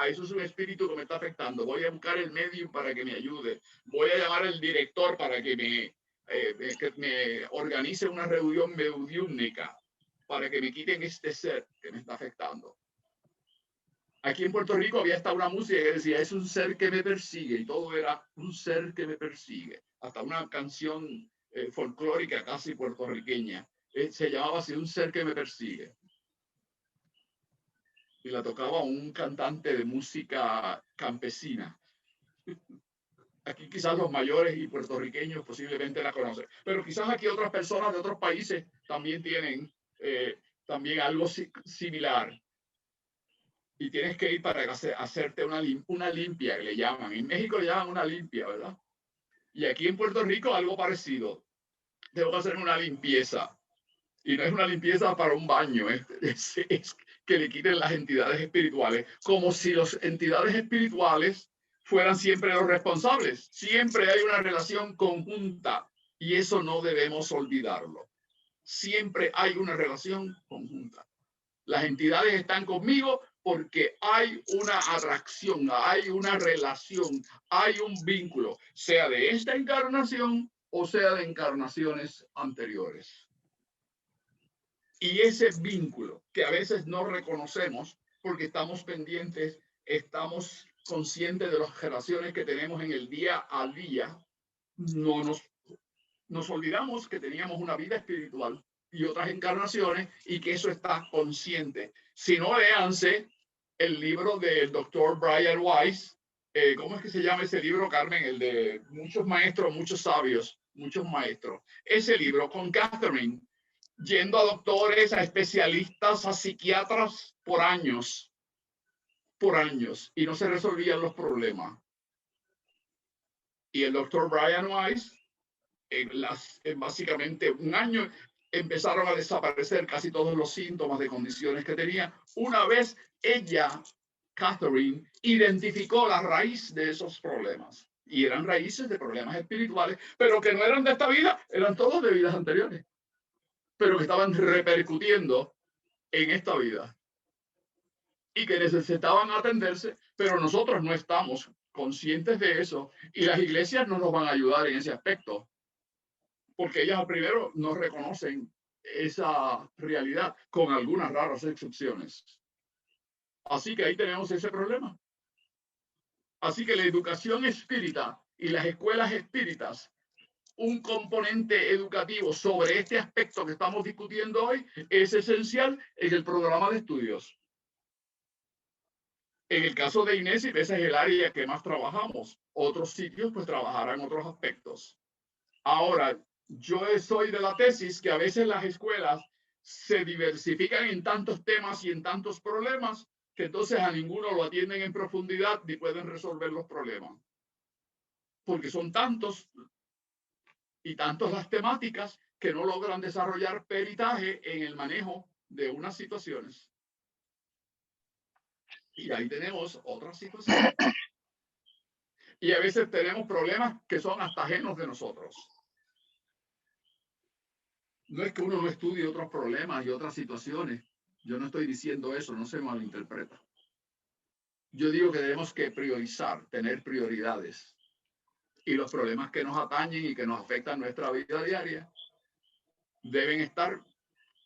Eso es un espíritu que me está afectando. Voy a buscar el medium para que me ayude. Voy a llamar al director para que me organice una reunión mediúmnica para que me quiten este ser que me está afectando. Aquí en Puerto Rico había hasta una música que decía, es un ser que me persigue, y todo era un ser que me persigue. Hasta una canción folclórica casi puertorriqueña. Se llamaba así, un ser que me persigue. Y la tocaba un cantante de música campesina. Aquí quizás los mayores y puertorriqueños posiblemente la conocen, pero quizás aquí otras personas de otros países también tienen también algo similar. Y tienes que ir para hacerte una limpia, que le llaman. En México le llaman una limpia, ¿verdad? Y aquí en Puerto Rico algo parecido. Tengo que hacer una limpieza. Y no es una limpieza para un baño, es que le quiten las entidades espirituales, como si las entidades espirituales fueran siempre los responsables. Siempre hay una relación conjunta y eso no debemos olvidarlo. Siempre hay una relación conjunta. Las entidades están conmigo porque hay una atracción, hay una relación, hay un vínculo, sea de esta encarnación o sea de encarnaciones anteriores. Y ese vínculo que a veces no reconocemos porque estamos pendientes, estamos conscientes de las relaciones que tenemos en el día a día, no nos olvidamos que teníamos una vida espiritual y otras encarnaciones y que eso está consciente. Si no, léanse el libro del doctor Brian Weiss. ¿Cómo es que se llama ese libro, Carmen? El de muchos maestros, muchos sabios, muchos maestros. Ese libro con Catherine, yendo a doctores, a especialistas, a psiquiatras por años, y no se resolvían los problemas. Y el doctor Brian Weiss, en básicamente un año, empezaron a desaparecer casi todos los síntomas de condiciones que tenía. Una vez ella, Catherine, identificó la raíz de esos problemas. Y eran raíces de problemas espirituales, pero que no eran de esta vida, eran todos de vidas anteriores, pero que estaban repercutiendo en esta vida y que necesitaban atenderse, pero nosotros no estamos conscientes de eso y las iglesias no nos van a ayudar en ese aspecto, porque ellas primero no reconocen esa realidad, con algunas raras excepciones. Así que ahí tenemos ese problema. Así que la educación espírita y las escuelas espíritas, un componente educativo sobre este aspecto que estamos discutiendo hoy, es esencial en el programa de estudios. En el caso de Inés, y ese es el área que más trabajamos. Otros sitios pues trabajarán otros aspectos. Ahora, yo soy de la tesis que a veces las escuelas se diversifican en tantos temas y en tantos problemas que entonces a ninguno lo atienden en profundidad ni pueden resolver los problemas. Porque son tantos y tantos las temáticas que no logran desarrollar peritaje en el manejo de unas situaciones. Y ahí tenemos otras situaciones. Y a veces tenemos problemas que son hasta ajenos de nosotros. No es que uno no estudie otros problemas y otras situaciones. Yo no estoy diciendo eso, no se malinterpreta. Yo digo que tenemos que priorizar, tener prioridades. Y los problemas que nos atañen y que nos afectan nuestra vida diaria deben estar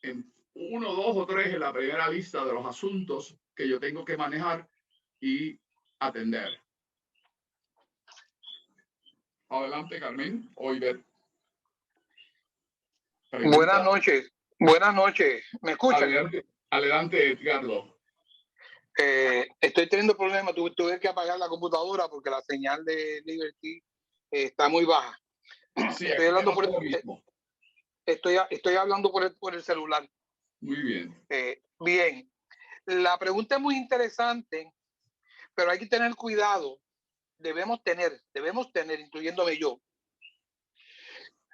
en 1, 2 o 3 en la primera lista de los asuntos que yo tengo que manejar y atender. Adelante, Carmen. Oiver. Buenas noches. Buenas noches. ¿Me escuchan? Adelante, Edgardo. Estoy teniendo problemas. Tuve que apagar la computadora porque la señal de Liberty está muy baja. Sí, estoy hablando por el celular. Muy bien. Bien. La pregunta es muy interesante, pero hay que tener cuidado. Debemos tener, incluyéndome yo,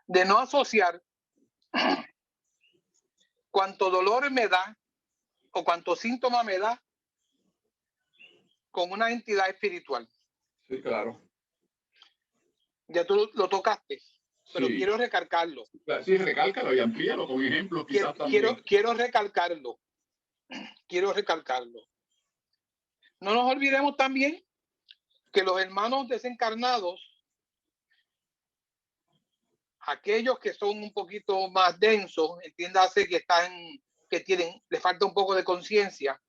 de no asociar cuánto dolor me da o cuánto síntoma me da con una entidad espiritual. Sí, claro. Ya tú lo tocaste, pero sí. Quiero recalcarlo. Sí, recálcalo y amplíalo con ejemplos quizás también. Quiero recalcarlo. No nos olvidemos también que los hermanos desencarnados, aquellos que son un poquito más densos, entiéndase que les falta un poco de conciencia,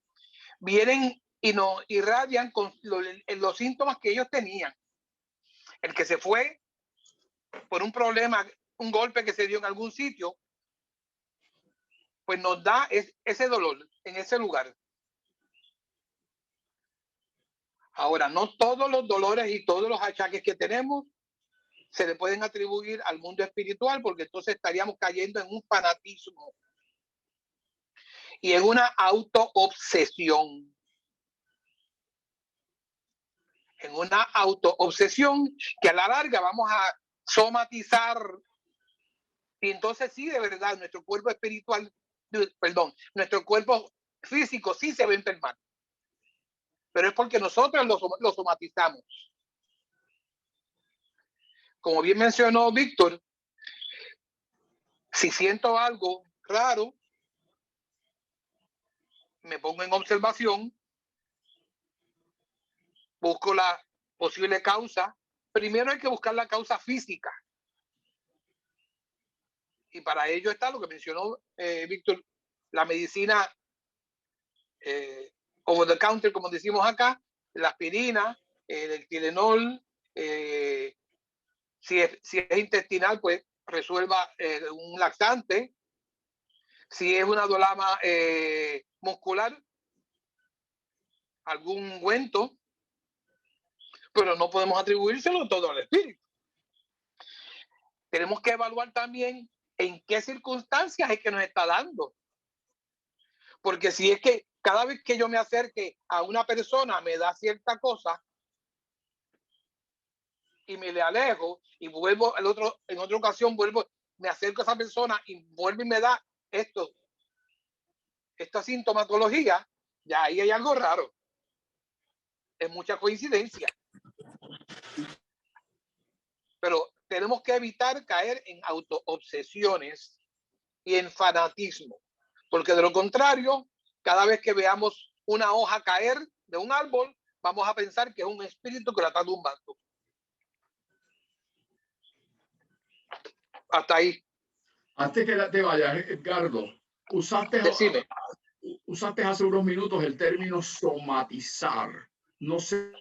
vienen y nos irradian con los síntomas que ellos tenían. El que se fue por un problema, un golpe que se dio en algún sitio, pues nos da ese dolor en ese lugar. Ahora, no todos los dolores y todos los achaques que tenemos se le pueden atribuir al mundo espiritual, porque entonces estaríamos cayendo en un fanatismo y en una autoobsesión. En una autoobsesión que a la larga vamos a somatizar. Y entonces sí, de verdad, nuestro cuerpo espiritual, perdón, nuestro cuerpo físico sí se va a enfermar. Pero es porque nosotros lo somatizamos. Como bien mencionó Víctor, si siento algo raro, me pongo en observación, busco la posible causa. Primero hay que buscar la causa física. Y para ello está lo que mencionó Víctor, la medicina over the counter, como decimos acá, la aspirina, el Tylenol, si es intestinal, pues resuelva un laxante. Si es una dolama muscular, algún ungüento, pero no podemos atribuírselo todo al espíritu. Tenemos que evaluar también en qué circunstancias es que nos está dando. Porque si es que cada vez que yo me acerque a una persona me da cierta cosa y me le alejo y vuelvo en otra ocasión me acerco a esa persona y vuelve y me da esta sintomatología, ya ahí hay algo raro. Es mucha coincidencia. Pero tenemos que evitar caer en autoobsesiones y en fanatismo, porque de lo contrario, cada vez que veamos una hoja caer de un árbol, vamos a pensar que es un espíritu que la está tumbando. Hasta ahí. Antes que te vayas, Edgardo, usaste hace unos minutos el término somatizar. No sé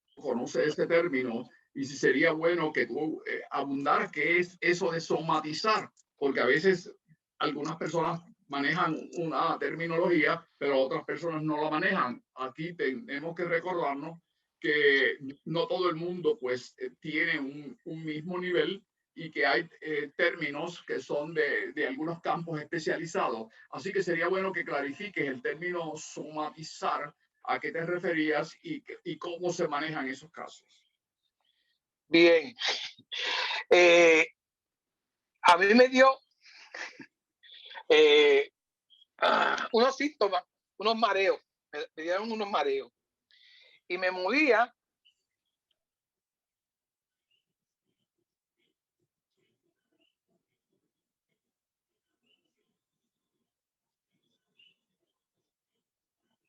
si conoce ese término y si sería bueno que tú abundaras qué es eso de somatizar, porque a veces algunas personas manejan una terminología, pero otras personas no la manejan. Aquí tenemos que recordarnos que no todo el mundo pues tiene un mismo nivel y que hay términos que son de algunos campos especializados. Así que sería bueno que clarifiques el término somatizar, a qué te referías y cómo se manejan esos casos. Bien. A mí me dio unos síntomas, unos mareos. Me dieron unos mareos. Y me movía.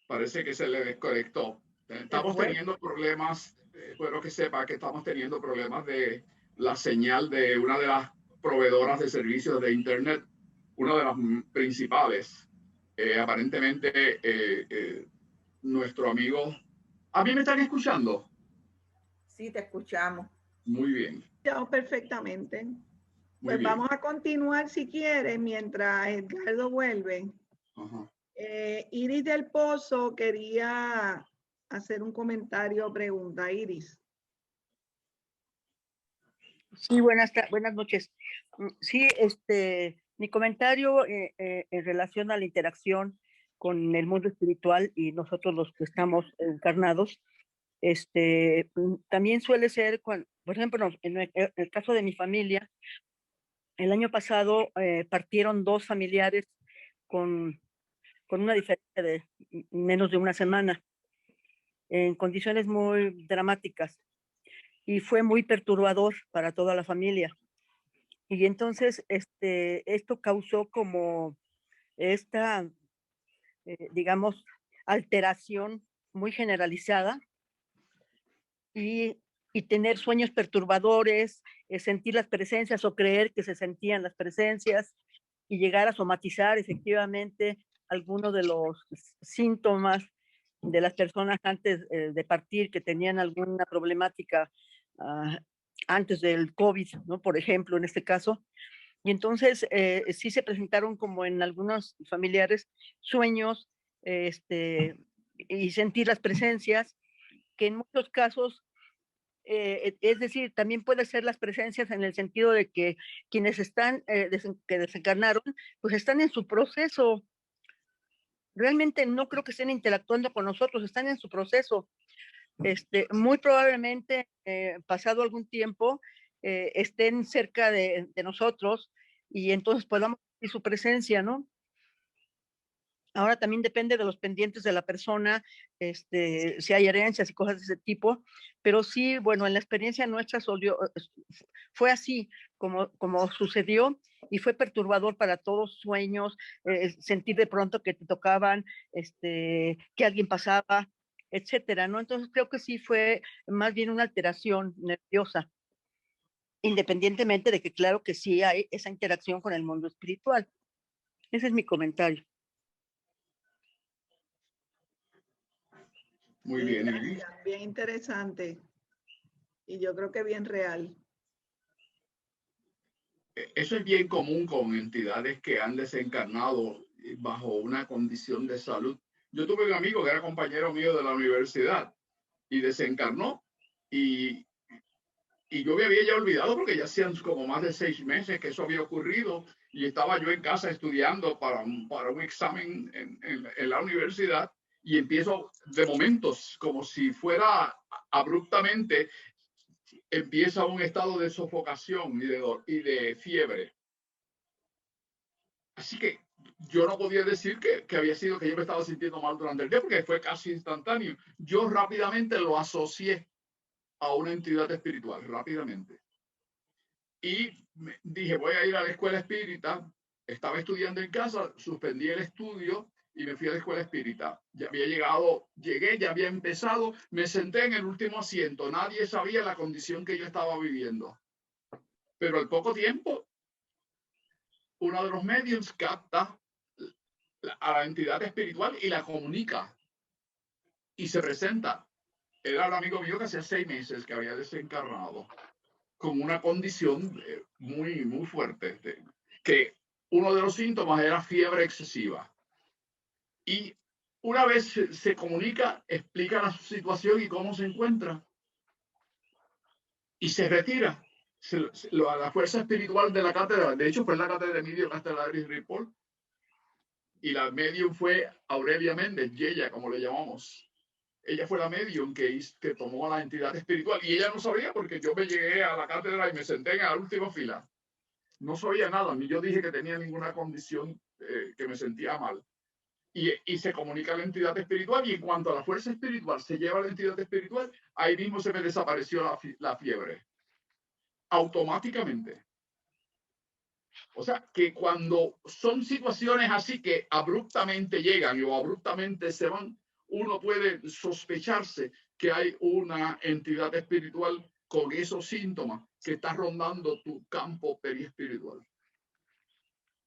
Parece que se le desconectó. Estamos teniendo problemas, bueno que sepa que estamos teniendo problemas de la señal de una de las proveedoras de servicios de Internet, una de las principales. Aparentemente, nuestro amigo... ¿A mí me están escuchando? Sí, te escuchamos. Muy bien. Perfectamente. Muy bien. Vamos a continuar si quieres mientras Edgardo vuelve. Ajá. Iris del Pozo quería hacer un comentario o pregunta. Iris. Sí, buenas noches. Sí, mi comentario en relación a la interacción con el mundo espiritual y nosotros los que estamos encarnados, también suele ser, por ejemplo, en el caso de mi familia, el año pasado partieron 2 familiares con una diferencia de menos de una semana, en condiciones muy dramáticas, y fue muy perturbador para toda la familia. Y entonces esto causó como esta, digamos, alteración muy generalizada y tener sueños perturbadores, sentir las presencias o creer que se sentían las presencias y llegar a somatizar efectivamente algunos de los síntomas de las personas antes de partir que tenían alguna problemática antes del COVID, ¿no? Por ejemplo, en este caso. Y entonces sí se presentaron como en algunos familiares sueños y sentir las presencias, que en muchos casos, es decir, también puede ser las presencias en el sentido de que quienes están, que desencarnaron, pues están en su proceso. Realmente no creo que estén interactuando con nosotros, están en su proceso. Muy probablemente, pasado algún tiempo, estén cerca de nosotros y entonces podamos sentir su presencia, ¿no? Ahora también depende de los pendientes de la persona, si hay herencias y cosas de ese tipo, pero sí, bueno, en la experiencia nuestra fue así como sucedió y fue perturbador para todos, sueños, sentir de pronto que te tocaban, que alguien pasaba, etcétera, ¿no? Entonces creo que sí fue más bien una alteración nerviosa, independientemente de que claro que sí hay esa interacción con el mundo espiritual. Ese es mi comentario. Muy bien, gracias, bien interesante. Y yo creo que bien real. Eso es bien común con entidades que han desencarnado bajo una condición de salud. Yo tuve un amigo que era compañero mío de la universidad y desencarnó y yo me había ya olvidado porque ya hacían como más de 6 meses que eso había ocurrido y estaba yo en casa estudiando para un examen en la universidad y empiezo de momentos como si fuera abruptamente empieza un estado de sofocación y de fiebre. Así que yo no podía decir que había sido que yo me estaba sintiendo mal durante el día porque fue casi instantáneo. Yo rápidamente lo asocié a una entidad espiritual, rápidamente. Y dije, voy a ir a la escuela espírita. Estaba estudiando en casa, suspendí el estudio y me fui a la escuela espírita. Ya había llegué, ya había empezado, me senté en el último asiento. Nadie sabía la condición que yo estaba viviendo. Pero al poco tiempo, uno de los medios capta a la entidad espiritual y la comunica. Y se presenta. Era un amigo mío que hacía 6 meses que había desencarnado con una condición muy, muy fuerte, que uno de los síntomas era fiebre excesiva. Y una vez se comunica, explica la situación y cómo se encuentra, y se retira. La fuerza espiritual de la cátedra, de hecho fue la cátedra de Emilio Castellaris Ripoll, y la medium fue Aurelia Méndez, Yeya, como le llamamos. Ella fue la medium que tomó a la entidad espiritual y ella no sabía porque yo me llegué a la cátedra y me senté en la última fila. No sabía nada, ni yo dije que tenía ninguna condición que me sentía mal. Y se comunica a la entidad espiritual y en cuanto a la fuerza espiritual se lleva a la entidad espiritual, ahí mismo se me desapareció la fiebre. Automáticamente. O sea, que cuando son situaciones así que abruptamente llegan o abruptamente se van, uno puede sospecharse que hay una entidad espiritual con esos síntomas que está rondando tu campo periespiritual.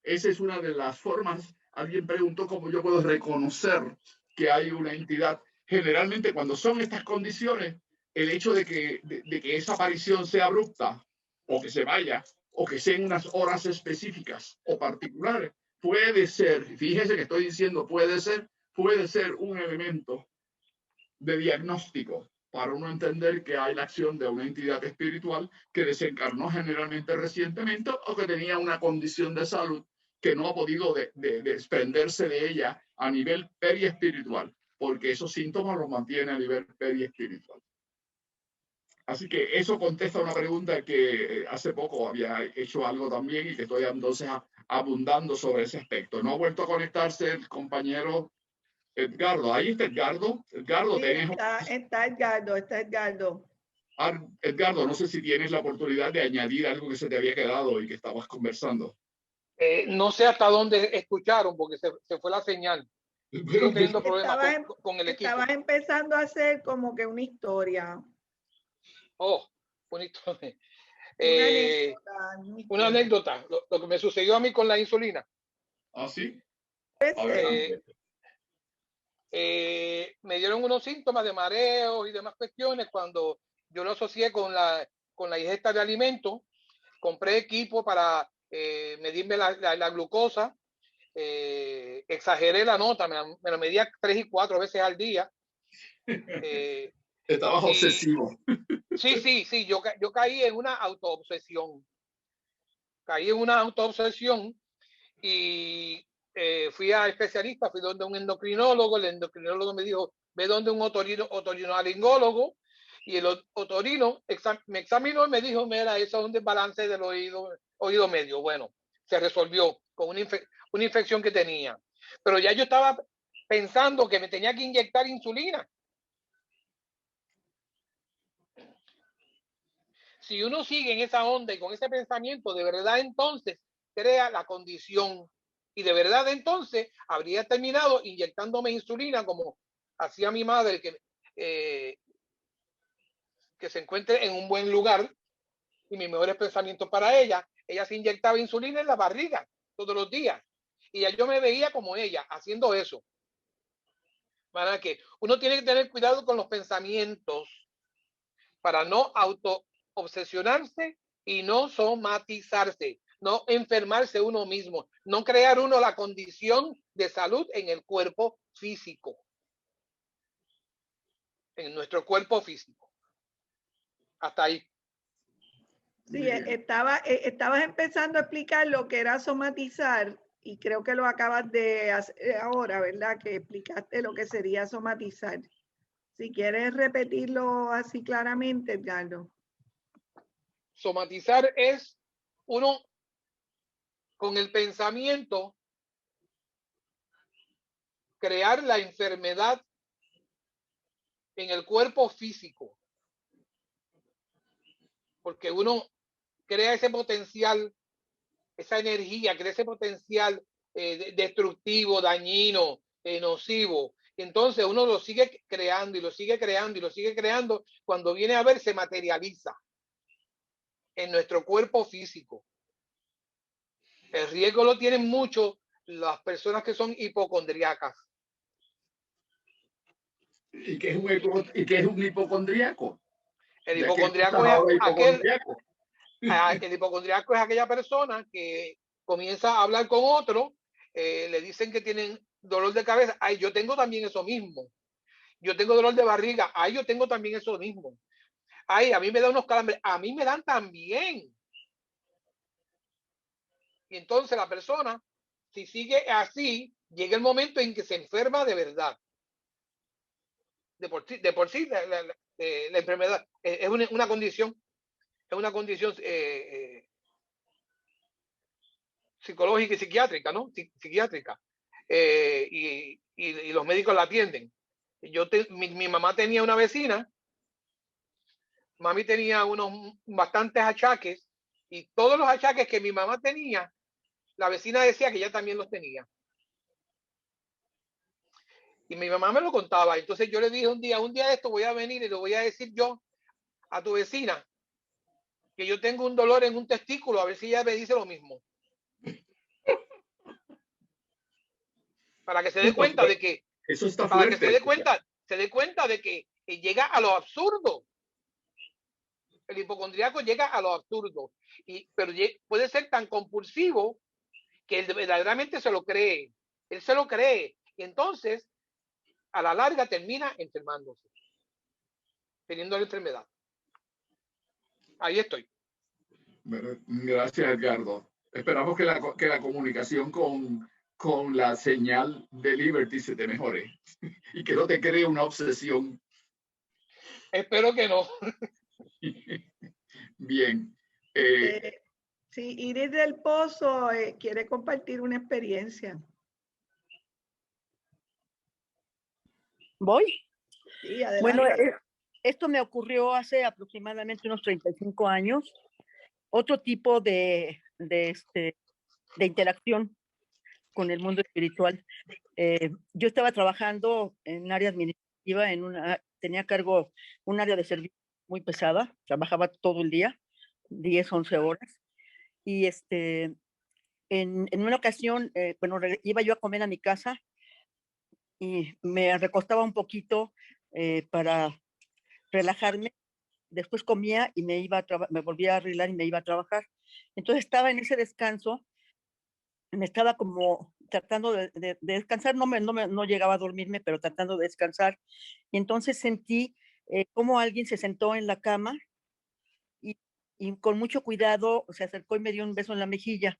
Esa es una de las formas. Alguien preguntó cómo yo puedo reconocer que hay una entidad. Generalmente cuando son estas condiciones, el hecho de que esa aparición sea abrupta o que se vaya o que sean unas horas específicas o particulares, puede ser, fíjese que estoy diciendo puede ser un elemento de diagnóstico para uno entender que hay la acción de una entidad espiritual que desencarnó generalmente recientemente o que tenía una condición de salud que no ha podido desprenderse de ella a nivel periespiritual, porque esos síntomas los mantiene a nivel periespiritual. Así que eso contesta una pregunta que hace poco había hecho algo también y que estoy entonces abundando sobre ese aspecto. No ha vuelto a conectarse el compañero Edgardo. Ahí está Edgardo. Edgardo, sí, está Edgardo. Edgardo, no sé si tienes la oportunidad de añadir algo que se te había quedado y que estabas conversando. No sé hasta dónde escucharon porque se fue la señal. Estoy teniendo problemas con el equipo. Estabas empezando a hacer como que una historia. Oh, una historia. Una anécdota. Lo que me sucedió a mí con la insulina. ¿Ah, sí? Me dieron unos síntomas de mareos y demás cuestiones cuando yo lo asocié con la ingesta de alimentos. Compré equipo para medirme la glucosa. Exageré la nota, me la medía 3 y 4 veces al día. Estabas obsesivo. Sí, yo caí en una autoobsesión. Y fui a especialista, fui donde un endocrinólogo. El endocrinólogo me dijo, ve donde un otorinolaringólogo, y el otorino me examinó y me dijo, mira, eso es un desbalance del oído medio. Bueno, se resolvió con una infección que tenía, pero ya yo estaba pensando que me tenía que inyectar insulina. Si uno sigue en esa onda y con ese pensamiento, de verdad entonces crea la condición, y de verdad entonces habría terminado inyectándome insulina como hacía mi madre, que se encuentre en un buen lugar, y mis mejores pensamientos para ella. Ella se inyectaba insulina en la barriga todos los días, y ya yo me veía como ella haciendo eso. Para que uno tiene que tener cuidado con los pensamientos para no auto-obsesionarse y no somatizarse, no enfermarse uno mismo, no crear uno la condición de salud en el cuerpo físico, en nuestro cuerpo físico. Hasta ahí. Sí, estabas empezando a explicar lo que era somatizar, y creo que lo acabas de hacer ahora, ¿verdad? Que explicaste lo que sería somatizar. Si quieres repetirlo así claramente, Edgardo. Somatizar es uno con el pensamiento crear la enfermedad en el cuerpo físico, porque uno crea ese potencial, esa energía, crea ese potencial destructivo, dañino, nocivo. Entonces uno lo sigue creando y lo sigue creando y lo sigue creando. Cuando viene a ver, se materializa en nuestro cuerpo físico. El riesgo lo tienen mucho las personas que son hipocondriacas. ¿Y qué es un hipocondríaco? El hipocondriaco es aquella persona que comienza a hablar con otro, le dicen que tienen dolor de cabeza. Ay, yo tengo también eso mismo. Yo tengo dolor de barriga. Ay, yo tengo también eso mismo. Ay, a mí me dan unos calambres. A mí me dan también. Y entonces la persona, si sigue así, llega el momento en que se enferma de verdad. De por sí la enfermedad es una condición. Es una condición psicológica y psiquiátrica, ¿no? Psiquiátrica. Y los médicos la atienden. Mi mamá tenía una vecina, mami tenía bastantes achaques, y todos los achaques que mi mamá tenía, la vecina decía que ella también los tenía. Y mi mamá me lo contaba. Entonces yo le dije un día de esto voy a venir y le voy a decir yo a tu vecina que yo tengo un dolor en un testículo, a ver si ella me dice lo mismo. Para que se dé cuenta de que eso está para fuerte. que se dé cuenta de que llega a lo absurdo. El hipocondriaco llega a lo absurdo, pero puede ser tan compulsivo que él verdaderamente se lo cree. Él se lo cree, y entonces a la larga termina enfermándose, teniendo la enfermedad. Ahí estoy. Gracias, Edgardo. Esperamos que la comunicación con la señal de Liberty se te mejore y que no te cree una obsesión. Espero que no. Bien. Sí, Iris del Pozo quiere compartir una experiencia. ¿Voy? Sí, adelante. Bueno, esto me ocurrió hace aproximadamente unos 35 años. Otro tipo de interacción con el mundo espiritual. Yo estaba trabajando en un área administrativa, tenía a cargo un área de servicio muy pesada, trabajaba todo el día, 10, 11 horas, y en una ocasión, iba yo a comer a mi casa y me recostaba un poquito para relajarme. Después comía y me volvía a arreglar y me iba a trabajar. Entonces estaba en ese descanso, me estaba como tratando de descansar, no llegaba a dormirme, pero tratando de descansar. Y entonces sentí como alguien se sentó en la cama y, y con mucho cuidado se acercó y me dio un beso en la mejilla.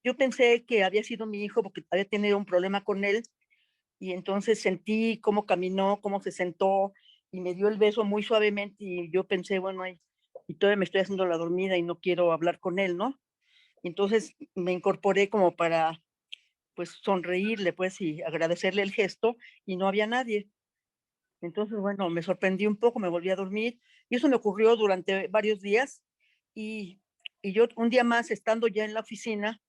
Yo pensé que había sido mi hijo porque había tenido un problema con él, y entonces sentí cómo caminó, cómo se sentó y me dio el beso muy suavemente, y yo pensé, bueno, y todavía me estoy haciendo la dormida y no quiero hablar con él, ¿no? Y entonces me incorporé como para, pues, sonreírle, pues, y agradecerle el gesto, y no había nadie. Entonces, bueno, me sorprendí un poco, me volví a dormir, y eso me ocurrió durante varios días, y, y yo un día más, estando ya en la oficina,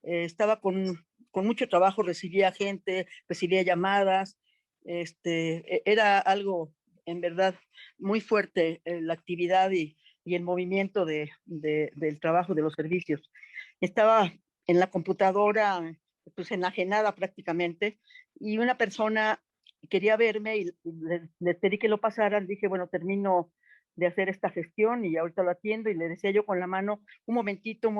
estaba con mucho trabajo, recibía gente, recibía llamadas, era algo en verdad muy fuerte, la actividad y el movimiento del trabajo, de los servicios. Estaba en la computadora, pues enajenada prácticamente, y una persona quería verme y les pedí que lo pasaran. Dije, bueno, termino de hacer esta gestión y ahorita lo atiendo, y le decía yo con la mano, un momentito,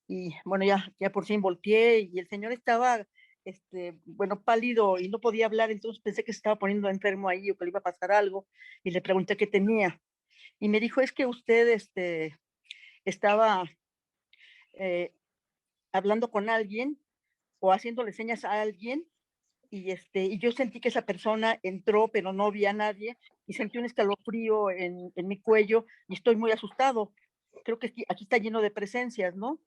y bueno, ya por fin volteé y el señor estaba, bueno, pálido y no podía hablar, entonces pensé que se estaba poniendo enfermo ahí o que le iba a pasar algo, y le pregunté qué tenía. Y me dijo, es que usted, estaba eh, hablando con alguien o haciéndole señas a alguien, y yo sentí que esa persona entró, pero no vi a nadie, y sentí un escalofrío en mi cuello y estoy muy asustado. Creo que aquí está lleno de presencias, ¿no?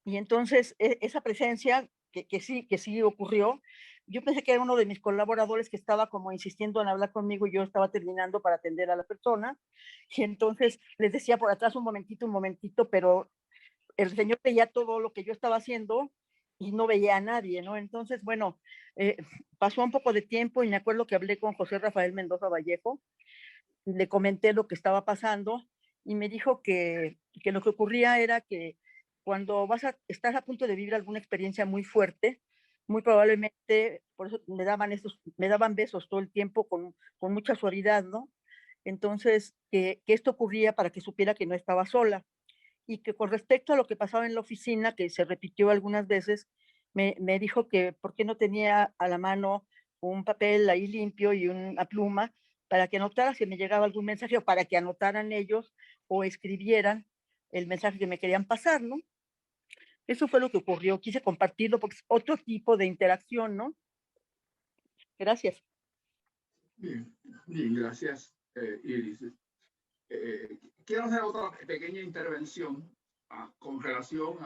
Y entonces esa presencia que sí ocurrió, yo pensé que era uno de mis colaboradores que estaba como insistiendo en hablar conmigo, y yo estaba terminando para atender a la persona, y entonces les decía por atrás, un momentito, pero el señor veía todo lo que yo estaba haciendo y no veía a nadie, ¿no? Entonces, bueno, pasó un poco de tiempo y me acuerdo que hablé con José Rafael Mendoza Vallejo y le comenté lo que estaba pasando, y me dijo que lo que ocurría era que cuando estás a punto de vivir alguna experiencia muy fuerte, muy probablemente, por eso me daban besos todo el tiempo con mucha suavidad, ¿no? Entonces, que esto ocurría para que supiera que no estaba sola, y que con respecto a lo que pasaba en la oficina, que se repitió algunas veces, me dijo que por qué no tenía a la mano un papel ahí limpio y una pluma para que anotara si me llegaba algún mensaje, o para que anotaran ellos o escribieran el mensaje que me querían pasar, ¿no? Eso fue lo que ocurrió. Quise compartirlo porque es otro tipo de interacción, ¿no? Gracias. Bien, bien, gracias, Iris. Quiero hacer otra pequeña intervención con relación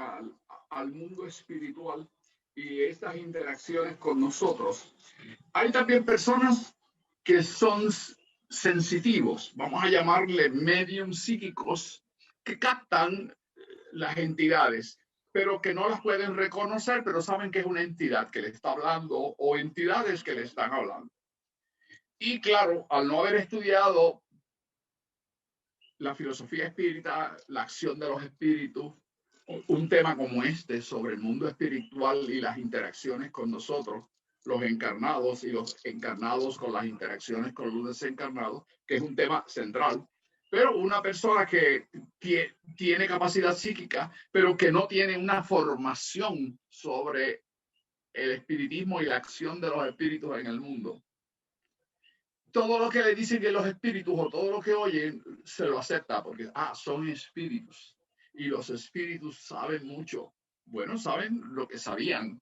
al mundo espiritual y estas interacciones con nosotros. Hay también personas que son sensitivos, vamos a llamarle medium psíquicos, que captan las entidades, pero que no las pueden reconocer, pero saben que es una entidad que le está hablando o entidades que le están hablando. Y claro, al no haber estudiado la filosofía espírita, la acción de los espíritus, un tema como este sobre el mundo espiritual y las interacciones con nosotros, los encarnados y los encarnados con las interacciones con los desencarnados, que es un tema central. Pero una persona que tiene capacidad psíquica, pero que no tiene una formación sobre el espiritismo y la acción de los espíritus en el mundo, todo lo que le dicen que los espíritus o todo lo que oyen se lo acepta porque son espíritus y los espíritus saben mucho. Bueno, saben lo que sabían,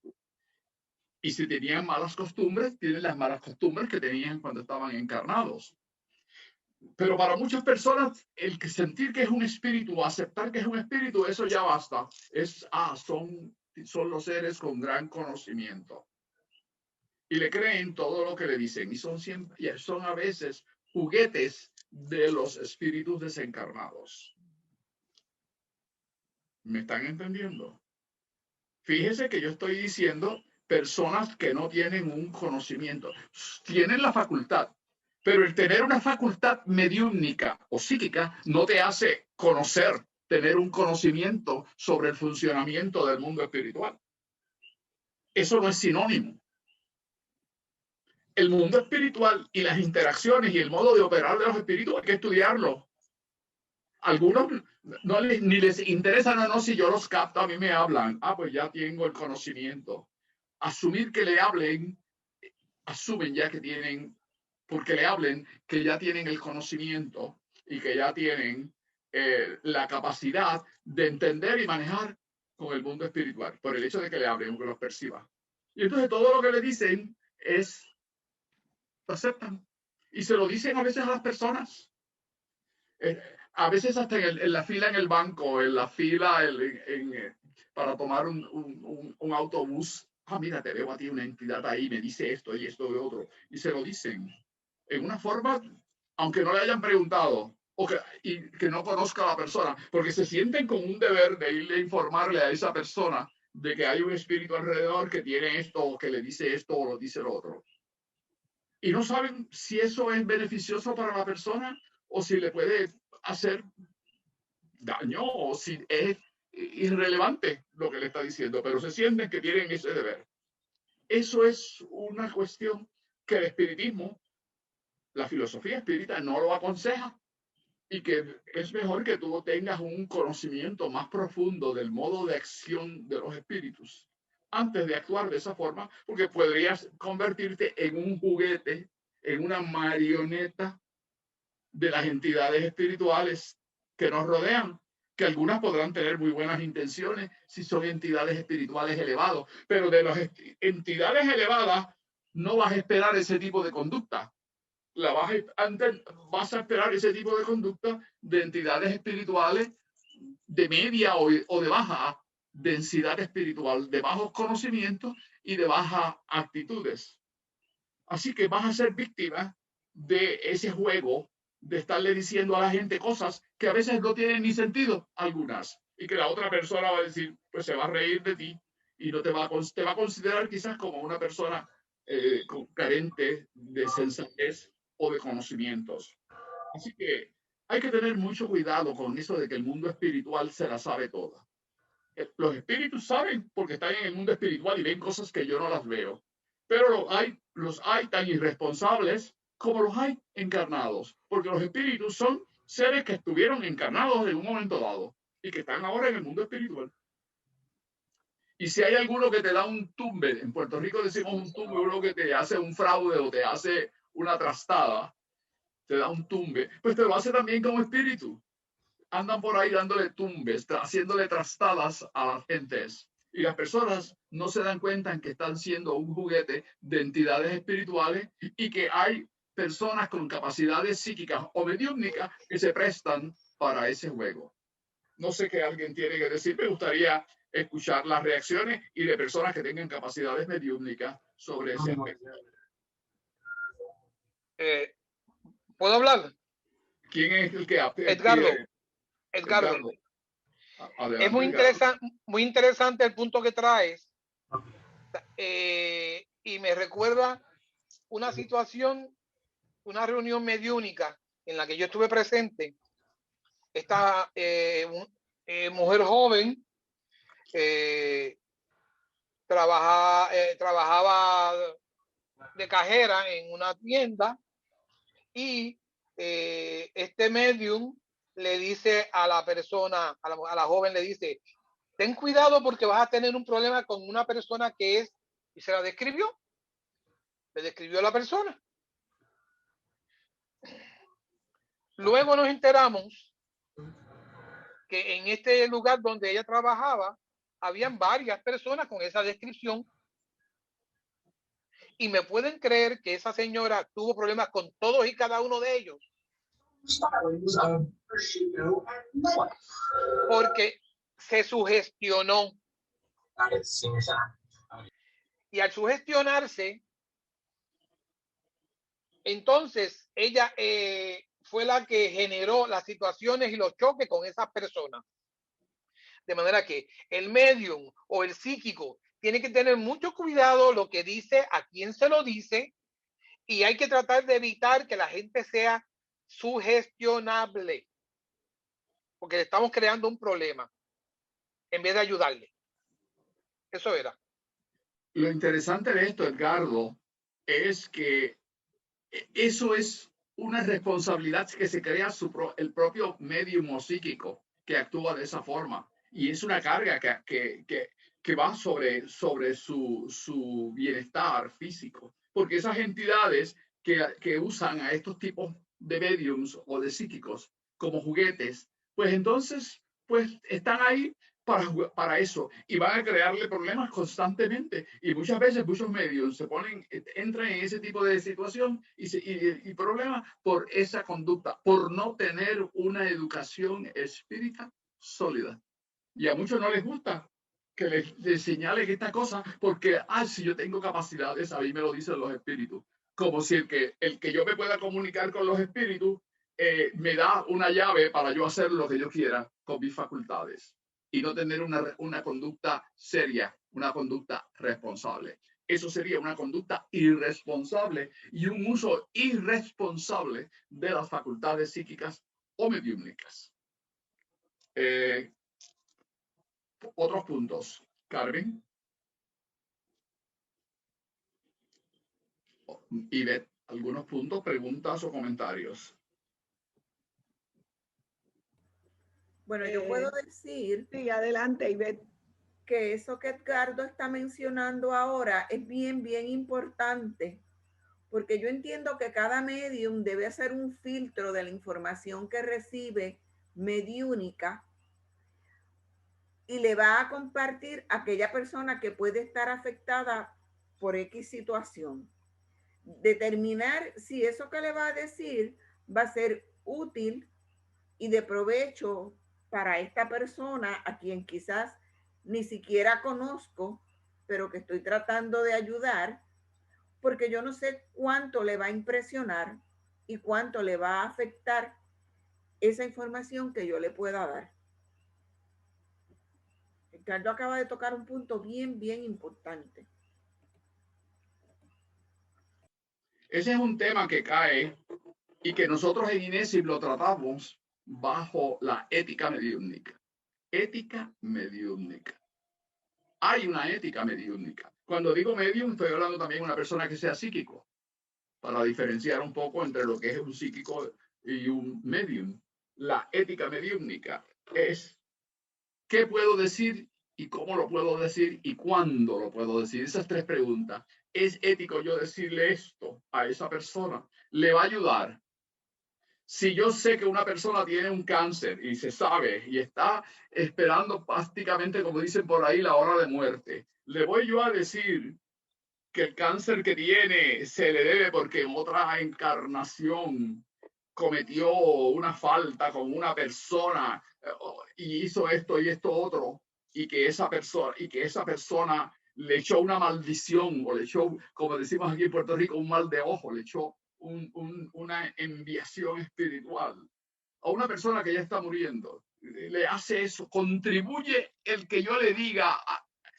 y si tenían malas costumbres, tienen las malas costumbres que tenían cuando estaban encarnados. Pero para muchas personas, el que sentir que es un espíritu o aceptar que es un espíritu, eso ya basta. Son los seres con gran conocimiento. Y le creen todo lo que le dicen, y son a veces juguetes de los espíritus desencarnados. ¿Me están entendiendo? Fíjese que yo estoy diciendo personas que no tienen un conocimiento. Tienen la facultad, pero el tener una facultad mediúmnica o psíquica no te hace tener un conocimiento sobre el funcionamiento del mundo espiritual. Eso no es sinónimo. el mundo espiritual y las interacciones y el modo de operar de los espíritus hay que estudiarlo. Algunos no les, ni les interesa, no, si yo los capto, a mí me hablan. Pues ya tengo el conocimiento. Asumir que le hablen, asumen ya que tienen, porque le hablen, que ya tienen el conocimiento y que ya tienen la capacidad de entender y manejar con el mundo espiritual, por el hecho de que le hablen o que los perciba. Y entonces todo lo que le dicen lo aceptan. Y se lo dicen a veces a las personas. A veces hasta en la fila en el banco, en la fila para tomar un autobús. Mira, te veo a ti una entidad ahí, me dice esto y esto y otro. Y se lo dicen en una forma, aunque no le hayan preguntado y que no conozca a la persona, porque se sienten con un deber de irle a informarle a esa persona de que hay un espíritu alrededor que tiene esto o que le dice esto o lo dice lo otro. Y no saben si eso es beneficioso para la persona o si le puede hacer daño o si es irrelevante lo que le está diciendo, pero se sienten que tienen ese deber. Eso es una cuestión que el espiritismo, la filosofía espírita no lo aconseja, y que es mejor que tú tengas un conocimiento más profundo del modo de acción de los espíritus antes de actuar de esa forma, porque podrías convertirte en un juguete, en una marioneta de las entidades espirituales que nos rodean, que algunas podrán tener muy buenas intenciones si son entidades espirituales elevadas, pero de las entidades elevadas no vas a esperar ese tipo de conducta. Vas a esperar ese tipo de conducta de entidades espirituales de media o de baja densidad espiritual, de bajos conocimientos y de bajas actitudes. Así que vas a ser víctima de ese juego de estarle diciendo a la gente cosas que a veces no tienen ni sentido algunas, y que la otra persona va a decir, pues se va a reír de ti y no te va a considerar quizás como una persona carente de sensatez o de conocimientos. Así que hay que tener mucho cuidado con eso de que el mundo espiritual se la sabe toda. Los espíritus saben porque están en el mundo espiritual y ven cosas que yo no las veo. Pero los hay tan irresponsables como los hay encarnados, porque los espíritus son seres que estuvieron encarnados en un momento dado y que están ahora en el mundo espiritual. Y si hay alguno que te da un tumbe, en Puerto Rico decimos un tumbe, uno que te hace un fraude o te hace una trastada, te da un tumbe, pues te lo hace también como espíritu. Andan por ahí dándole tumbes, haciéndole trastadas a las gentes. Y las personas no se dan cuenta en que están siendo un juguete de entidades espirituales y que hay personas con capacidades psíquicas o mediúmnicas que se prestan para ese juego. No sé qué alguien tiene que decir, me gustaría escuchar las reacciones y de personas que tengan capacidades mediúmnicas sobre ese aspecto. ¿Puedo hablar? ¿Quién es el que Edgardo. Adelante, es muy interesante el punto que traes. Y me recuerda una situación, una reunión mediúnica en la que yo estuve presente. Esta mujer joven trabajaba de cajera en una tienda y este medium le dice a la persona, a la joven le dice, ten cuidado porque vas a tener un problema con una persona que es, y se la describió, le describió a la persona. Luego nos enteramos que en este lugar donde ella trabajaba, habían varias personas con esa descripción. Y me pueden creer que esa señora tuvo problemas con todos y cada uno de ellos. Porque se sugestionó. Y al sugestionarse, entonces ella fue la que generó las situaciones y los choques con esas personas. De manera que el medium o el psíquico tiene que tener mucho cuidado lo que dice, a quién se lo dice, y hay que tratar de evitar que la gente sea sugestionable, porque le estamos creando un problema en vez de ayudarle. Eso era. Lo interesante de esto, Edgardo, es que eso es una responsabilidad que se crea el propio medium psíquico que actúa de esa forma. Y es una carga que va sobre su bienestar físico. Porque esas entidades que usan a estos tipos de mediums o de psíquicos como juguetes, pues entonces pues están ahí para eso y van a crearle problemas constantemente. Y muchas veces muchos medios entran en ese tipo de situación y problemas por esa conducta, por no tener una educación espírita sólida. Y a muchos no les gusta que les señalen esta cosa porque, si yo tengo capacidades, a mí me lo dicen los espíritus. Como si el que yo me pueda comunicar con los espíritus me da una llave para yo hacer lo que yo quiera con mis facultades y no tener una conducta seria, una conducta responsable. Eso sería una conducta irresponsable y un uso irresponsable de las facultades psíquicas o mediúmnicas. Otros puntos. Carmen. Ivette, algunos puntos, preguntas o comentarios. Bueno, yo puedo decir... Sí, adelante, Ivette. Que eso que Edgardo está mencionando ahora es bien, bien importante, porque yo entiendo que cada medium debe hacer un filtro de la información que recibe mediúnica y le va a compartir a aquella persona que puede estar afectada por X situación. Determinar si eso que le va a decir va a ser útil y de provecho para esta persona a quien quizás ni siquiera conozco, pero que estoy tratando de ayudar, porque yo no sé cuánto le va a impresionar y cuánto le va a afectar esa información que yo le pueda dar. Ricardo acaba de tocar un punto bien, bien importante. Ese es un tema que cae y que nosotros en INESIP lo tratamos bajo la ética mediúmnica. Ética mediúmnica. Hay una ética mediúmnica. Cuando digo medium, estoy hablando también de una persona que sea psíquico, para diferenciar un poco entre lo que es un psíquico y un medium. La ética mediúmnica es qué puedo decir y cómo lo puedo decir y cuándo lo puedo decir. Esas tres preguntas. ¿Es ético yo decirle esto a esa persona? ¿Le va a ayudar? Si yo sé que una persona tiene un cáncer y se sabe y está esperando prácticamente, como dicen por ahí, la hora de muerte, ¿le voy yo a decir que el cáncer que tiene se le debe porque en otra encarnación cometió una falta con una persona y hizo esto y esto otro y que esa persona le echó una maldición o le echó, como decimos aquí en Puerto Rico, un mal de ojo, le echó una enviación espiritual a una persona que ya está muriendo? Le hace eso, contribuye el que yo le diga,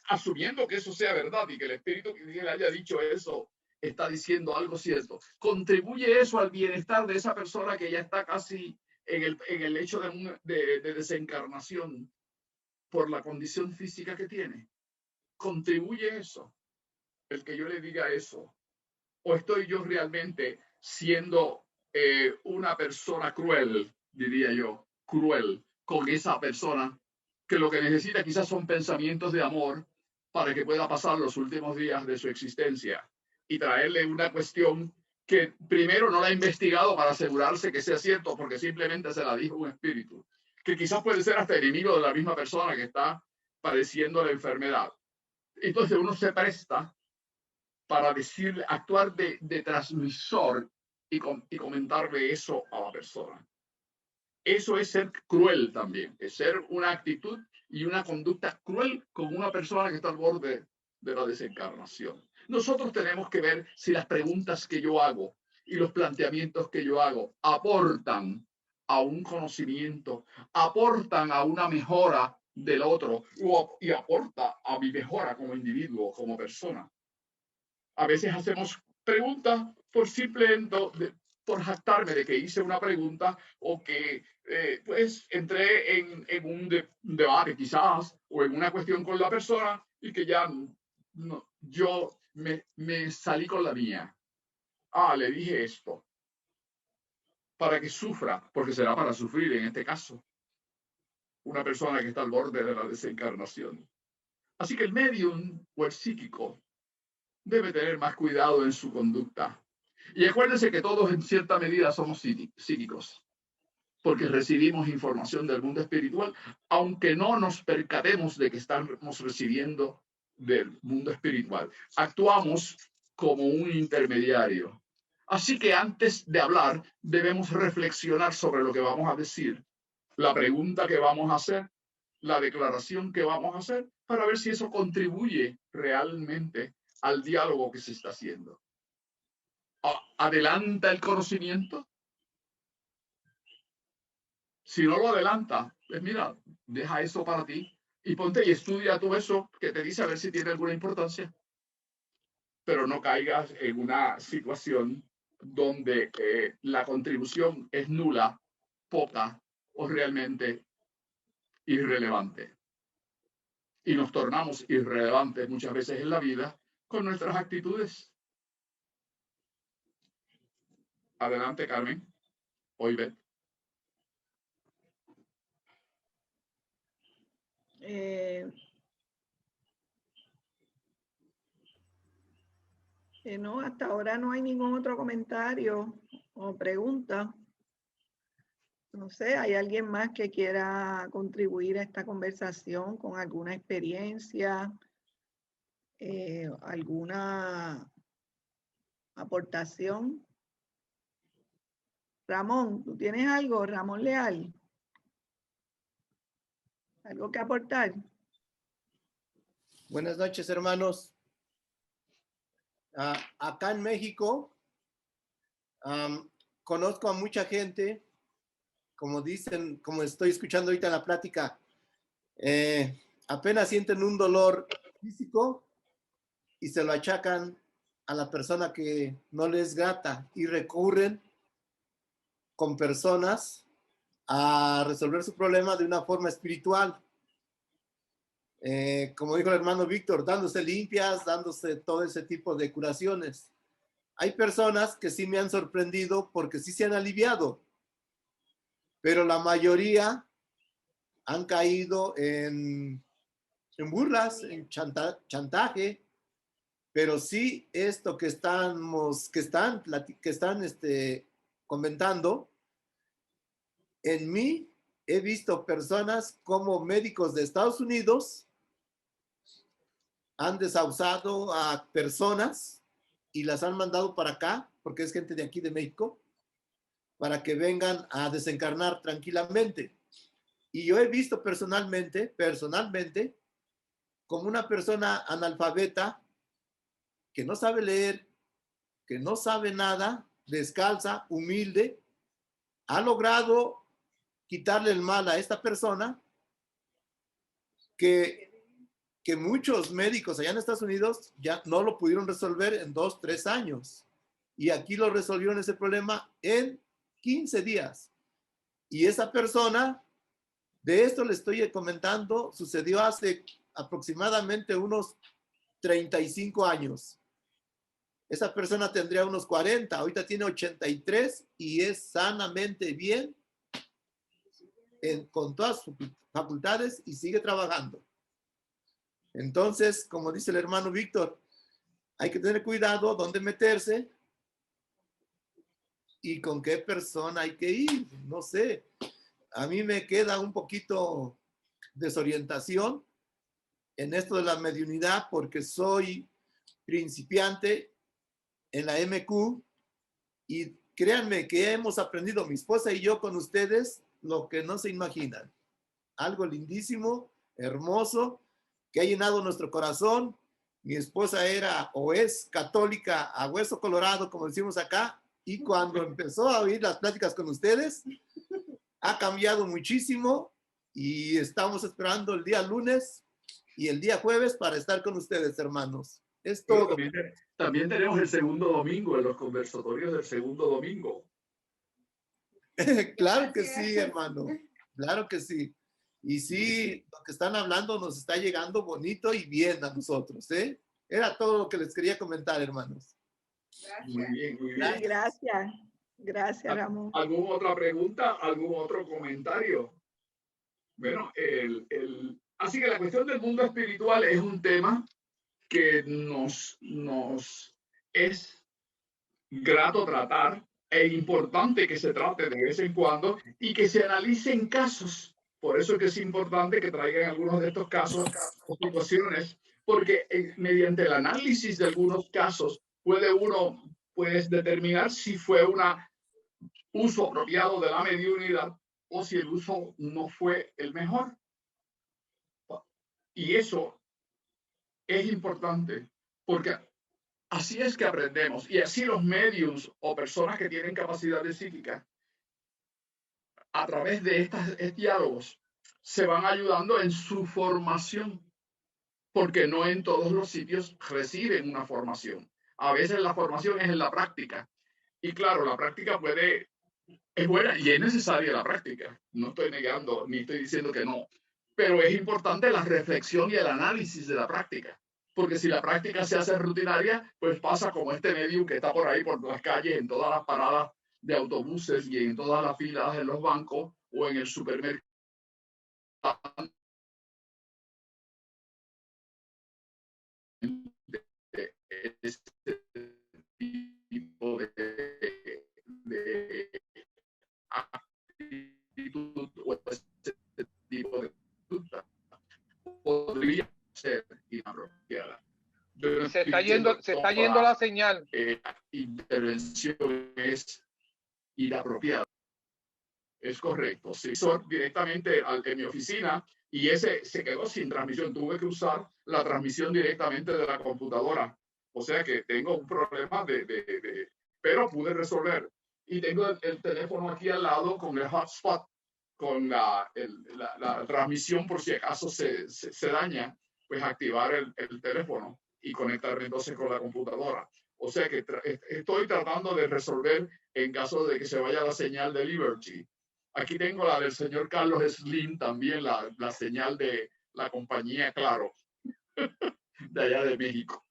asumiendo que eso sea verdad y que el espíritu que le haya dicho eso está diciendo algo cierto, contribuye eso al bienestar de esa persona que ya está casi en el hecho de desencarnación por la condición física que tiene. Contribuye eso, el que yo le diga eso. ¿O estoy yo realmente siendo una persona cruel, diría yo, cruel con esa persona que lo que necesita quizás son pensamientos de amor para que pueda pasar los últimos días de su existencia y traerle una cuestión que primero no la ha investigado para asegurarse que sea cierto porque simplemente se la dijo un espíritu, que quizás puede ser hasta enemigo de la misma persona que está padeciendo la enfermedad? Entonces uno se presta para decirle, actuar de transmisor y comentarle eso a la persona. Eso es ser cruel también, es ser una actitud y una conducta cruel con una persona que está al borde de la desencarnación. Nosotros tenemos que ver si las preguntas que yo hago y los planteamientos que yo hago aportan a un conocimiento, aportan a una mejora del otro y aporta a mi mejora como individuo, como persona. A veces hacemos preguntas por jactarme de que hice una pregunta o que pues entré en un debate quizás o en una cuestión con la persona y que ya yo me salí con la mía le dije esto para que sufra, porque será para sufrir en este caso, una persona que está al borde de la desencarnación. Así que el medium o el psíquico debe tener más cuidado en su conducta. Y acuérdense que todos en cierta medida somos psíquicos, porque recibimos información del mundo espiritual, aunque no nos percatemos de que estamos recibiendo del mundo espiritual. Actuamos como un intermediario. Así que antes de hablar, debemos reflexionar sobre lo que vamos a decir, la pregunta que vamos a hacer, la declaración que vamos a hacer, para ver si eso contribuye realmente al diálogo que se está haciendo. ¿Adelanta el conocimiento? Si no lo adelanta, pues mira, deja eso para ti y ponte y estudia todo eso que te dice a ver si tiene alguna importancia. Pero no caigas en una situación donde la contribución es nula, poca o realmente irrelevante. Y nos tornamos irrelevantes muchas veces en la vida con nuestras actitudes. Adelante, Carmen. Hoy no, hasta ahora no hay ningún otro comentario o pregunta. No sé, ¿hay alguien más que quiera contribuir a esta conversación con alguna experiencia, alguna aportación? Ramón, ¿tú tienes algo? Ramón Leal. ¿Algo que aportar? Buenas noches, hermanos. Acá en México, conozco a mucha gente, como dicen, como estoy escuchando ahorita en la plática, apenas sienten un dolor físico y se lo achacan a la persona que no les es grata y recurren con personas a resolver su problema de una forma espiritual. Como dijo el hermano Víctor, dándose limpias, dándose todo ese tipo de curaciones. Hay personas que sí me han sorprendido porque sí se han aliviado, pero la mayoría han caído en burlas, en chantaje, pero sí esto que están comentando, en mí he visto personas como médicos de Estados Unidos han desahuciado a personas y las han mandado para acá, porque es gente de aquí de México, para que vengan a desencarnar tranquilamente. Y yo he visto personalmente, como una persona analfabeta que no sabe leer, que no sabe nada, descalza, humilde, ha logrado quitarle el mal a esta persona que muchos médicos allá en Estados Unidos ya no lo pudieron resolver en 2, 3 años. Y aquí lo resolvieron ese problema en 15 días. Y esa persona, de esto le estoy comentando, sucedió hace aproximadamente unos 35 años. Esa persona tendría unos 40, ahorita tiene 83 y es sanamente bien con todas sus facultades y sigue trabajando. Entonces, como dice el hermano Víctor, hay que tener cuidado dónde meterse y con qué persona hay que ir. No sé, a mí me queda un poquito desorientación en esto de la mediunidad porque soy principiante en la MQ y créanme que hemos aprendido, mi esposa y yo, con ustedes, lo que no se imaginan. Algo lindísimo, hermoso, que ha llenado nuestro corazón. Mi esposa era o es católica a hueso colorado, como decimos acá, y cuando empezó a oír las pláticas con ustedes, ha cambiado muchísimo y estamos esperando el día lunes y el día jueves para estar con ustedes, hermanos. Es todo. También tenemos el segundo domingo en los conversatorios del segundo domingo. Claro que sí, hermano. Claro que sí. Y sí, lo que están hablando nos está llegando bonito y bien a nosotros, ¿eh? Era todo lo que les quería comentar, hermanos. Muy bien, muy Sí, bien. gracias. Gracias, Ramón. ¿Alguna otra pregunta? ¿Algún otro comentario? Bueno, así que la cuestión del mundo espiritual es un tema que nos es grato tratar e importante que se trate de vez en cuando y que se analicen casos. Por eso es que es importante que traigan algunos de estos casos o situaciones, porque mediante el análisis de algunos casos puede uno pues determinar si fue un uso apropiado de la mediunidad o si el uso no fue el mejor. Y eso es importante porque así es que aprendemos y así los mediums o personas que tienen capacidades psíquicas a través de estos diálogos se van ayudando en su formación, porque no en todos los sitios reciben una formación. A veces la formación es en la práctica y claro, la práctica es buena y es necesaria la práctica. No estoy negando ni estoy diciendo que no, pero es importante la reflexión y el análisis de la práctica. Porque si la práctica se hace rutinaria, pues pasa como este medium que está por ahí, por las calles, en todas las paradas de autobuses y en todas las filas en los bancos o en el supermercado. Este tipo de actitud o este tipo de conducta podría ser inapropiada. Se está yendo la señal. Intervención es inapropiada. Es correcto. Se hizo directamente en mi oficina y ese se quedó sin transmisión. Tuve que usar la transmisión directamente de la computadora. O sea que tengo un problema pero pude resolver. Y tengo el teléfono aquí al lado con el hotspot, con la transmisión por si acaso se daña, pues activar el teléfono y conectarme entonces con la computadora. O sea que estoy tratando de resolver en caso de que se vaya la señal de Liberty. Aquí tengo la del señor Carlos Slim, también la señal de la compañía Claro, de allá de México.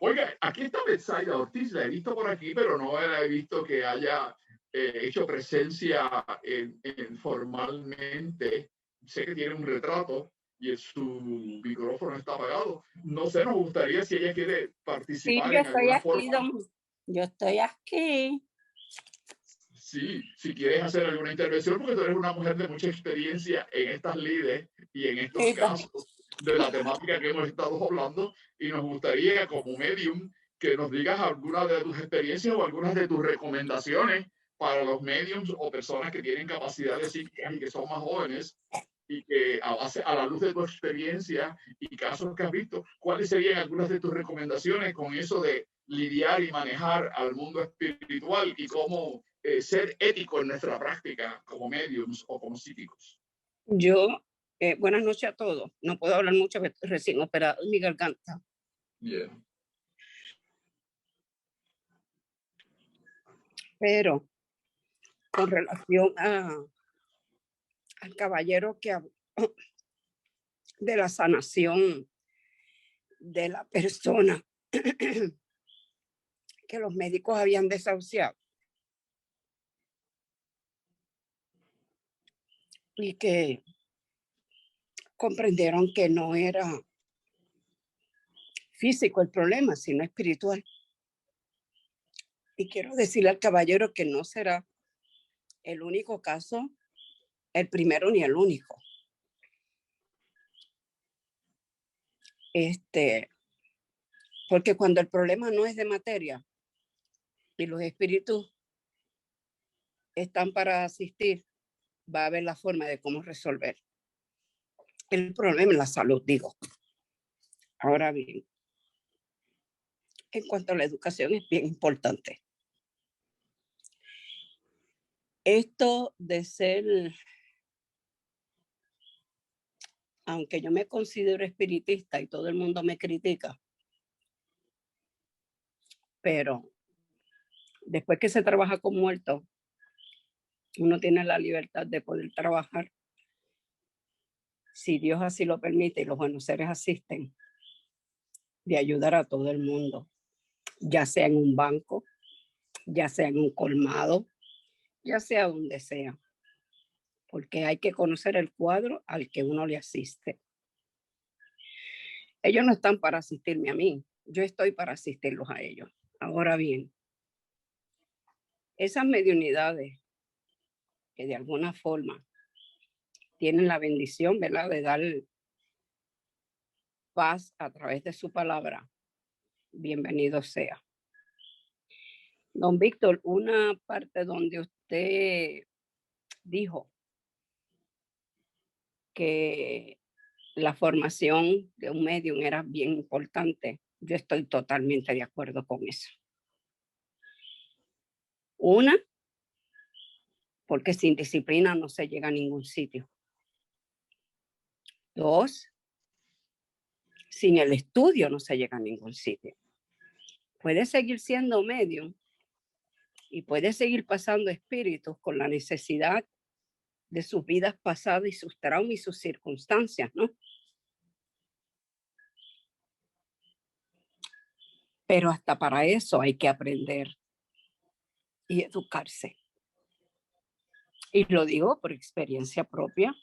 Oiga, aquí está Betsaida Ortiz, la he visto por aquí, pero no la he visto que haya hecho presencia formalmente. Sé que tiene un retrato y su micrófono está apagado. No sé, nos gustaría si ella quiere participar sí, en alguna forma. Yo estoy aquí. Sí, si quieres hacer alguna intervención, porque tú eres una mujer de mucha experiencia en estas lides y en estos casos de la temática que hemos estado hablando, y nos gustaría como medium que nos digas algunas de tus experiencias o algunas de tus recomendaciones para los mediums o personas que tienen capacidades psíquicas y que son más jóvenes y que a la luz de tu experiencia y casos que has visto, ¿cuáles serían algunas de tus recomendaciones con eso de lidiar y manejar al mundo espiritual y cómo ser ético en nuestra práctica como mediums o como psíquicos? Buenas noches a todos. No puedo hablar mucho, recién operado en mi garganta. Yeah. Pero con relación al caballero que habló de la sanación de la persona que los médicos habían desahuciado y que comprendieron que no era físico el problema, sino espiritual. Y quiero decirle al caballero que no será el único caso, el primero ni el único. Porque cuando el problema no es de materia y los espíritus están para asistir, va a haber la forma de cómo resolver el problema en la salud, digo. Ahora bien, en cuanto a la educación es bien importante. Esto de ser, aunque yo me considero espiritista y todo el mundo me critica, pero después que se trabaja con muertos, uno tiene la libertad de poder trabajar, si Dios así lo permite y los buenos seres asisten, de ayudar a todo el mundo. ya sea en un banco, ya sea en un colmado, ya sea donde sea, porque hay que conocer el cuadro al que uno le asiste. Ellos no están para asistirme a mí, yo estoy para asistirlos a ellos. Ahora bien, esas mediunidades que de alguna forma tienen la bendición, ¿verdad?, de dar paz a través de su palabra, bienvenido sea. Don Víctor, una parte donde usted dijo que la formación de un medium era bien importante, yo estoy totalmente de acuerdo con eso. Una, porque sin disciplina no se llega a ningún sitio. Dos, sin el estudio no se llega a ningún sitio. Puede seguir siendo medium y puede seguir pasando espíritus con la necesidad de sus vidas pasadas y sus traumas y sus circunstancias, ¿no? Pero hasta para eso hay que aprender y educarse. Y lo digo por experiencia propia,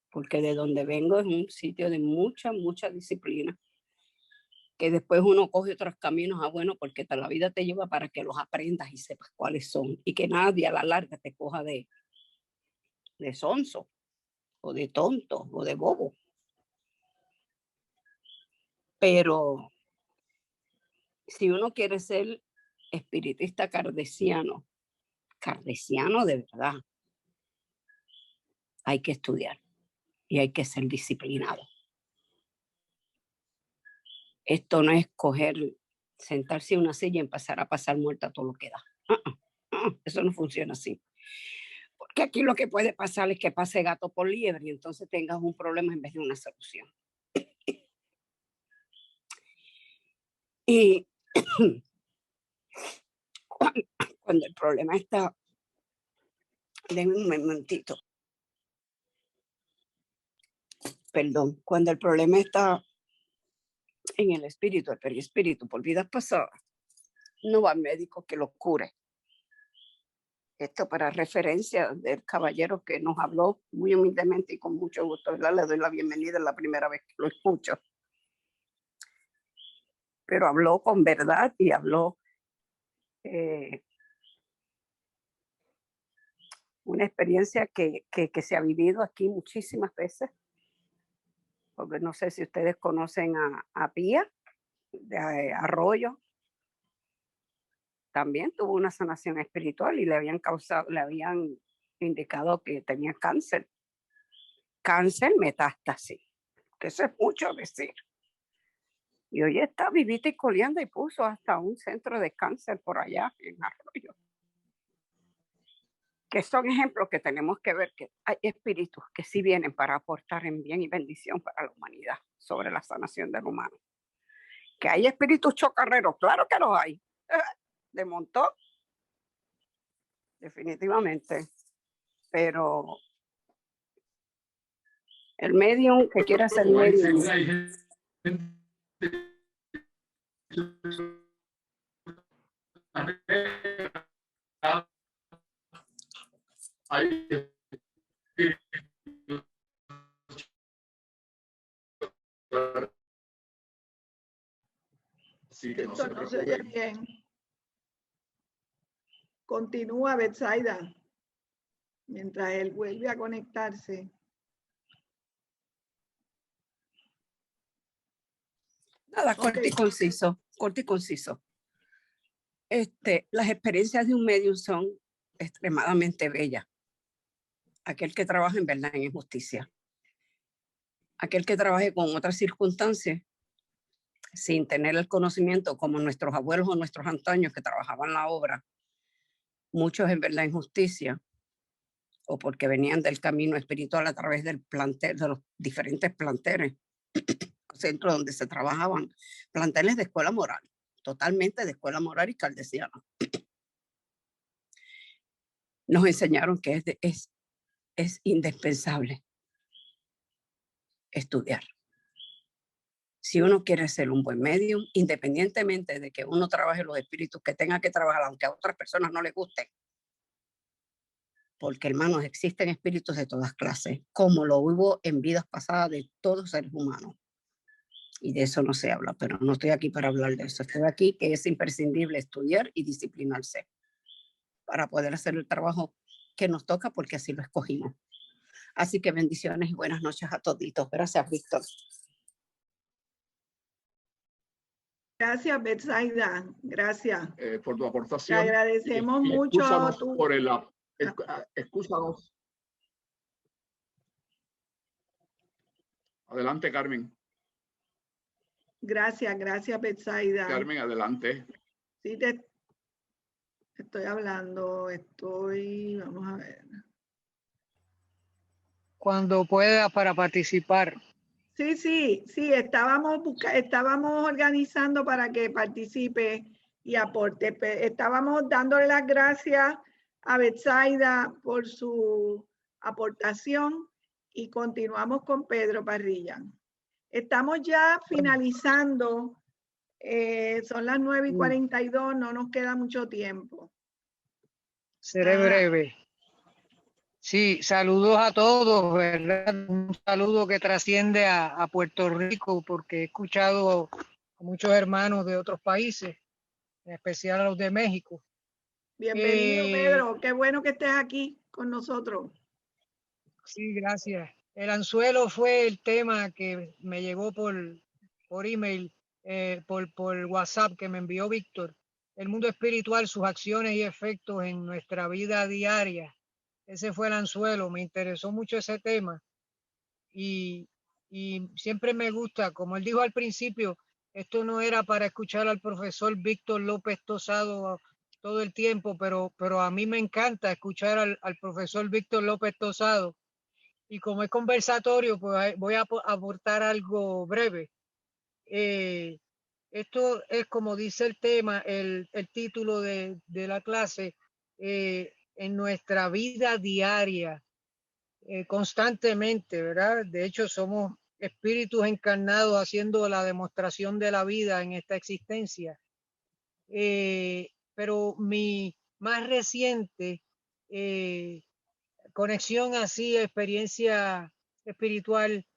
porque de donde vengo es un sitio de mucha disciplina, que después uno coge otros caminos, bueno, porque la vida te lleva para que los aprendas y sepas cuáles son, y que nadie a la larga te coja de sonso, o de tonto, o de bobo. Pero si uno quiere ser espiritista kardeciano de verdad, hay que estudiar y hay que ser disciplinado. Esto no es sentarse en una silla y empezar a pasar muerta todo lo que da. Eso no funciona así. Porque aquí lo que puede pasar es que pase gato por liebre y entonces tengas un problema en vez de una solución. Y cuando el problema está, denme un momentito. Perdón, cuando el problema está en el espíritu, el perispíritu, por vidas pasadas, no va al médico que lo cure. Esto para referencia del caballero que nos habló muy humildemente y con mucho gusto, ¿verdad? Le doy la bienvenida, es la primera vez que lo escucho. Pero habló con verdad y habló una experiencia que se ha vivido aquí muchísimas veces. Porque no sé si ustedes conocen a Pía de Arroyo. También tuvo una sanación espiritual y le habían indicado que tenía cáncer metástasis, que eso es mucho decir. Y hoy está vivita y coleando y puso hasta un centro de cáncer por allá en Arroyo. Que son ejemplos que tenemos que ver que hay espíritus que sí vienen para aportar en bien y bendición para la humanidad sobre la sanación del humano. Que hay espíritus chocarreros, claro que los hay. De montón, definitivamente. Pero el medium que quiera ser medium. Sí, que no se oye bien. Continúa, Betsaida, mientras él vuelve a conectarse. Nada, corto y conciso. Las experiencias de un medium son extremadamente bellas. Aquel que trabaja en verdad en justicia. Aquel que trabaje con otras circunstancias, sin tener el conocimiento como nuestros abuelos o nuestros antaños que trabajaban la obra, muchos en verdad en justicia, o porque venían del camino espiritual a través del plantel, de los diferentes planteles, centros donde se trabajaban, planteles de escuela moral, totalmente de escuela moral y kardeciana. Nos enseñaron que es indispensable estudiar. Si uno quiere ser un buen medium, independientemente de que uno trabaje los espíritus que tenga que trabajar, aunque a otras personas no les guste, porque hermanos, existen espíritus de todas clases, como lo hubo en vidas pasadas de todos seres humanos. Y de eso no se habla, pero no estoy aquí para hablar de eso. Estoy aquí que es imprescindible estudiar y disciplinarse para poder hacer el trabajo que nos toca, porque así lo escogimos. Así que bendiciones y buenas noches a toditos. Gracias, Víctor. Gracias, Betsaida. Gracias. Por tu Te aportación. agradecemos Y mucho excúsanos tu... por el... Excúsanos. Adelante, Carmen. Gracias, Betsaida. Carmen, adelante. Sí, te estoy hablando, vamos a ver. Cuando pueda para participar. Sí, estábamos organizando para que participe y aporte. Estábamos dándole las gracias a Betsaida por su aportación y continuamos con Pedro Parrilla. Estamos ya finalizando, son las 9:42, no nos queda mucho tiempo. Seré breve. Sí, saludos a todos, ¿verdad? Un saludo que trasciende a Puerto Rico, porque he escuchado a muchos hermanos de otros países, en especial a los de México. Bienvenido, Pedro. Qué bueno que estés aquí con nosotros. Sí, gracias. El anzuelo fue el tema que me llegó por email, por WhatsApp que me envió Víctor. El mundo espiritual, sus acciones y efectos en nuestra vida diaria. Ese fue el anzuelo, me interesó mucho ese tema y siempre me gusta, como él dijo al principio, esto no era para escuchar al profesor Víctor López Tosado todo el tiempo, pero a mí me encanta escuchar al profesor Víctor López Tosado, y como es conversatorio, pues voy a aportar algo breve. Esto es, como dice el tema, el título de la clase, en nuestra vida diaria, constantemente, ¿verdad? De hecho, somos espíritus encarnados haciendo la demostración de la vida en esta existencia. Pero mi más reciente conexión así, experiencia espiritual,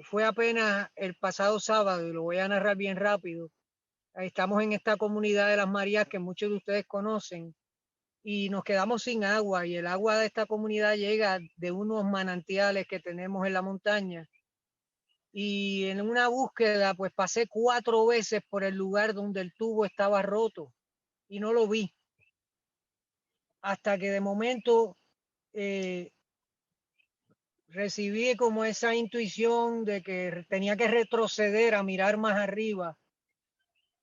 fue apenas el pasado sábado, y lo voy a narrar bien rápido. Estamos en esta comunidad de las Marías que muchos de ustedes conocen, y nos quedamos sin agua, y el agua de esta comunidad llega de unos manantiales que tenemos en la montaña. Y en una búsqueda, pues pasé 4 veces por el lugar donde el tubo estaba roto y no lo vi. Hasta que de momento recibí como esa intuición de que tenía que retroceder a mirar más arriba.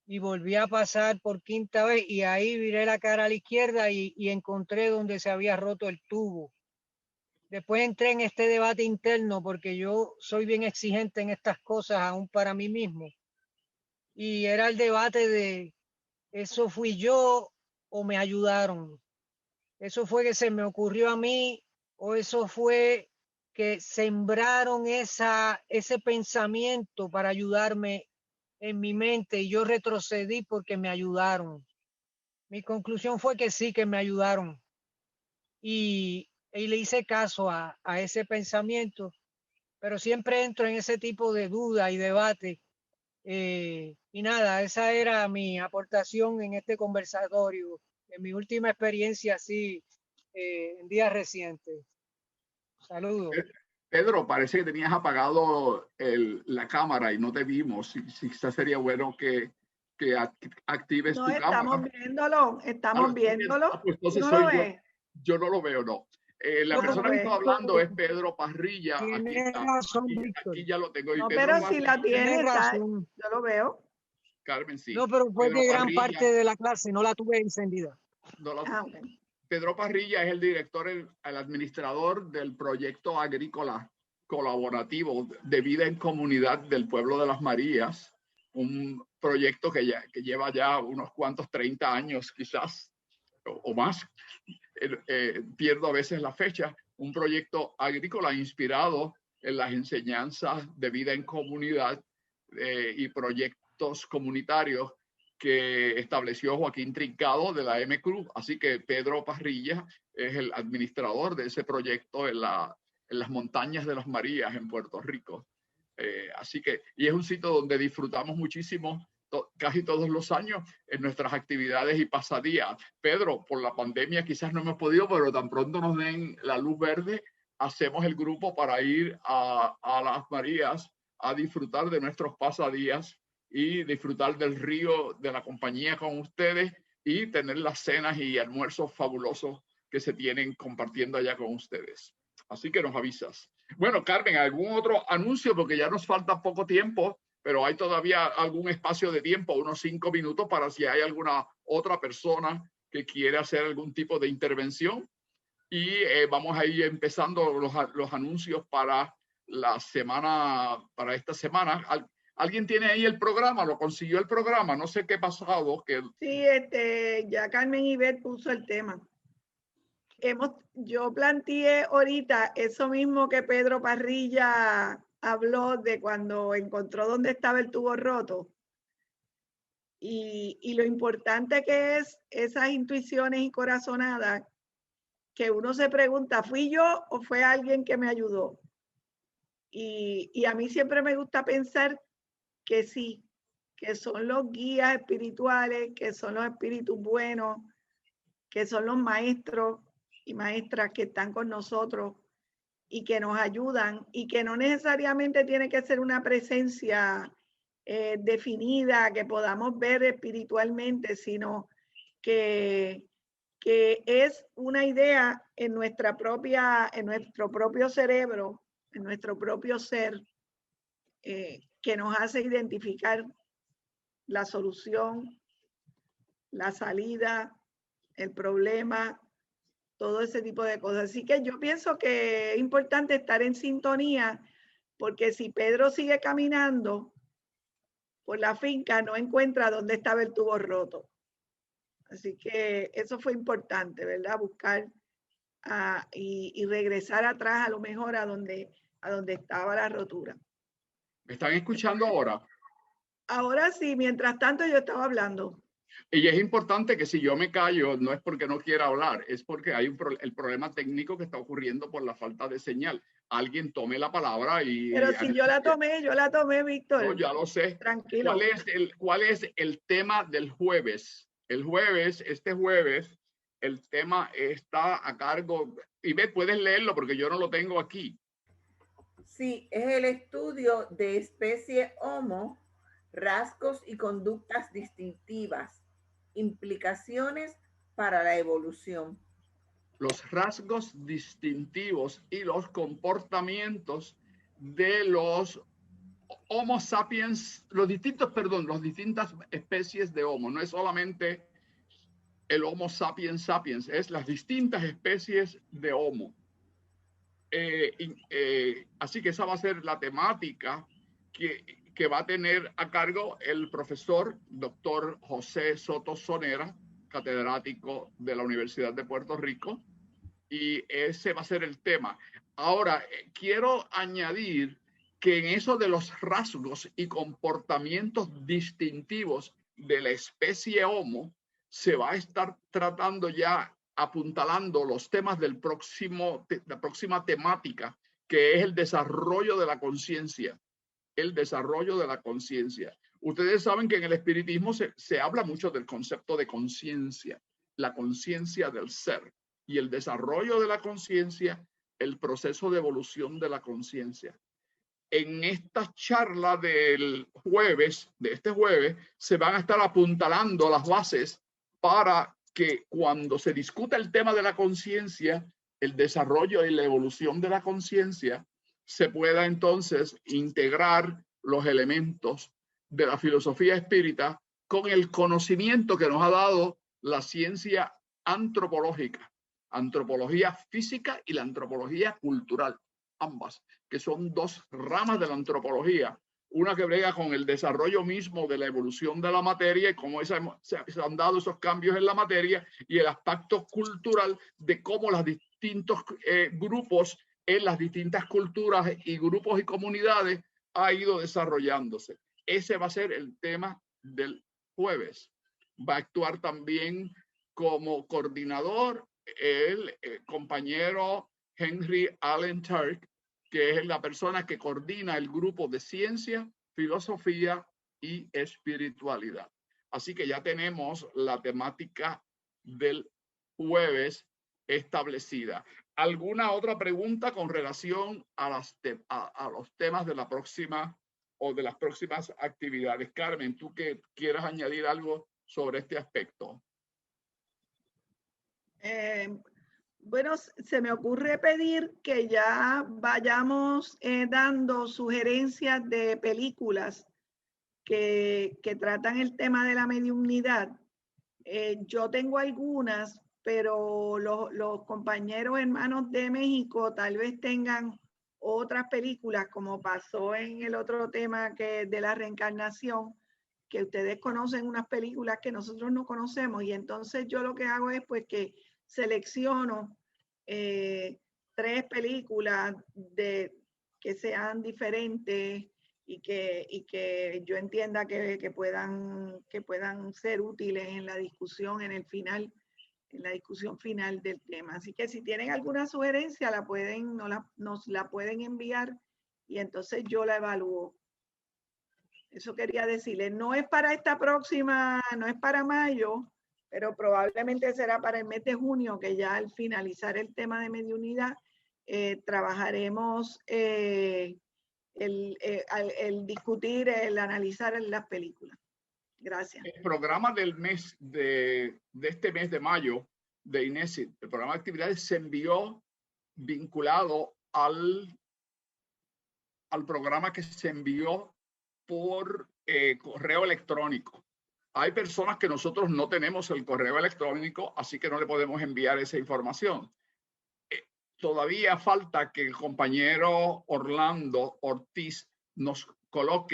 Y volví a pasar por 5ª vez y ahí viré la cara a la izquierda y encontré donde se había roto el tubo. Después entré en este debate interno porque yo soy bien exigente en estas cosas, aún para mí mismo. Y era el debate de, ¿eso fui yo o me ayudaron? ¿Eso fue que se me ocurrió a mí o eso fue que sembraron ese pensamiento para ayudarme en mi mente y yo retrocedí porque me ayudaron? Mi conclusión fue que sí, que me ayudaron. Y le hice caso a ese pensamiento, pero siempre entro en ese tipo de duda y debate. Y nada, esa era mi aportación en este conversatorio, en mi última experiencia así, en días recientes. Saludos. Pedro, parece que tenías apagado la cámara y no te vimos. Quizás sería bueno que actives tu cámara. Estamos viéndolo. Pues entonces ¿No soy lo yo. ves? Yo no lo veo, no. La persona que está hablando es Pedro Parrilla. Aquí está. Aquí ya lo tengo. No, pero si la tienes, yo lo veo. Carmen, sí. No, pero fue Pedro que gran Parrilla, parte de la clase no la tuve encendida. No Pedro Parrilla es el director, el administrador del proyecto agrícola colaborativo de vida en comunidad del pueblo de las Marías, un proyecto que lleva ya unos cuantos 30 años quizás o más, pierdo a veces la fecha, un proyecto agrícola inspirado en las enseñanzas de vida en comunidad y proyectos comunitarios que estableció Joaquín Trincado de la M-Cruz. Así que Pedro Parrilla es el administrador de ese proyecto en las montañas de las Marías en Puerto Rico. Así que, y es un sitio donde disfrutamos muchísimo casi todos los años en nuestras actividades y pasadías. Pedro, por la pandemia quizás no hemos podido, pero tan pronto nos den la luz verde, hacemos el grupo para ir a las Marías a disfrutar de nuestros pasadías y disfrutar del río, de la compañía con ustedes y tener las cenas y almuerzos fabulosos que se tienen compartiendo allá con ustedes. Así que nos avisas. Bueno, Carmen, ¿algún otro anuncio? Porque ya nos falta poco tiempo, pero hay todavía algún espacio de tiempo, unos 5 minutos, para si hay alguna otra persona que quiere hacer algún tipo de intervención. Y vamos a ir empezando los anuncios para la semana, para esta semana. ¿Alguien tiene ahí el programa? ¿Lo consiguió el programa? No sé qué ha pasado. Sí, ya Carmen Ivette puso el tema. Yo planteé ahorita eso mismo que Pedro Parrilla habló de cuando encontró dónde estaba el tubo roto. Y lo importante que es esas intuiciones y corazonadas que uno se pregunta, ¿fui yo o fue alguien que me ayudó? Y a mí siempre me gusta pensar que sí, que son los guías espirituales, que son los espíritus buenos, que son los maestros y maestras que están con nosotros y que nos ayudan, y que no necesariamente tiene que ser una presencia definida que podamos ver espiritualmente, sino que es una idea en nuestro propio cerebro, en nuestro propio ser, que nos hace identificar la solución, la salida, el problema, todo ese tipo de cosas. Así que yo pienso que es importante estar en sintonía, porque si Pedro sigue caminando por la finca, no encuentra dónde estaba el tubo roto. Así que eso fue importante, ¿verdad? Buscar y regresar atrás a lo mejor a donde estaba la rotura. ¿Me están escuchando ahora? Ahora sí, mientras tanto yo estaba hablando. Y es importante que si yo me callo, no es porque no quiera hablar, es porque hay el problema técnico que está ocurriendo por la falta de señal. Alguien tome la palabra y... Pero si yo la tomé, Víctor. No, ya lo sé. Tranquilo. ¿Cuál es el tema del jueves? Este jueves, el tema está a cargo... Ivette, puedes leerlo porque yo no lo tengo aquí. Sí, es el estudio de especie Homo, rasgos y conductas distintivas, implicaciones para la evolución. Los rasgos distintivos y los comportamientos de los Homo sapiens, las distintas especies de Homo. No es solamente el Homo sapiens sapiens, es las distintas especies de Homo. Así que esa va a ser la temática que va a tener a cargo el profesor Dr. José Soto Sonera, catedrático de la Universidad de Puerto Rico, y ese va a ser el tema. Ahora, quiero añadir que en eso de los rasgos y comportamientos distintivos de la especie Homo, se va a estar tratando ya, apuntalando los temas la próxima temática, que es el desarrollo de la conciencia. El desarrollo de la conciencia. Ustedes saben que en el espiritismo se habla mucho del concepto de conciencia, la conciencia del ser y el desarrollo de la conciencia, el proceso de evolución de la conciencia. En esta charla del jueves, de este jueves, se van a estar apuntalando las bases para que cuando se discuta el tema de la conciencia, el desarrollo y la evolución de la conciencia, se pueda entonces integrar los elementos de la filosofía espírita con el conocimiento que nos ha dado la ciencia antropológica, antropología física y la antropología cultural, ambas, que son dos ramas de la antropología, una que brega con el desarrollo mismo de la evolución de la materia y cómo se han dado esos cambios en la materia, y el aspecto cultural de cómo los distintos grupos en las distintas culturas y grupos y comunidades ha ido desarrollándose. ese va a ser el tema del jueves. Va a actuar también como coordinador el compañero Henry Allen Turk, que es la persona que coordina el grupo de ciencia, filosofía y espiritualidad. Así que ya tenemos la temática del jueves establecida. ¿Alguna otra pregunta con relación a los temas de la próxima o de las próximas actividades? Carmen, ¿tú que quieras añadir algo sobre este aspecto? Bueno, se me ocurre pedir que ya vayamos dando sugerencias de películas que tratan el tema de la mediunidad. Yo tengo algunas, pero los compañeros hermanos de México tal vez tengan otras películas, como pasó en el otro tema que de la reencarnación, que ustedes conocen unas películas que nosotros no conocemos, y entonces yo lo que hago es pues que selecciono 3 películas que sean diferentes y que yo entienda que puedan ser útiles en la discusión en la discusión final del tema. Así que si tienen alguna sugerencia nos la pueden enviar y entonces yo la evalúo. Eso quería decirles. No es para esta próxima, no es para mayo, pero probablemente será para el mes de junio, que ya al finalizar el tema de mediunidad, trabajaremos el discutir, el analizar las películas. Gracias. El programa del mes de este mes de mayo de INESIP, el programa de actividades se envió vinculado al programa que se envió por correo electrónico. Hay personas que nosotros no tenemos el correo electrónico, así que no le podemos enviar esa información. Todavía falta que el compañero Orlando Ortiz nos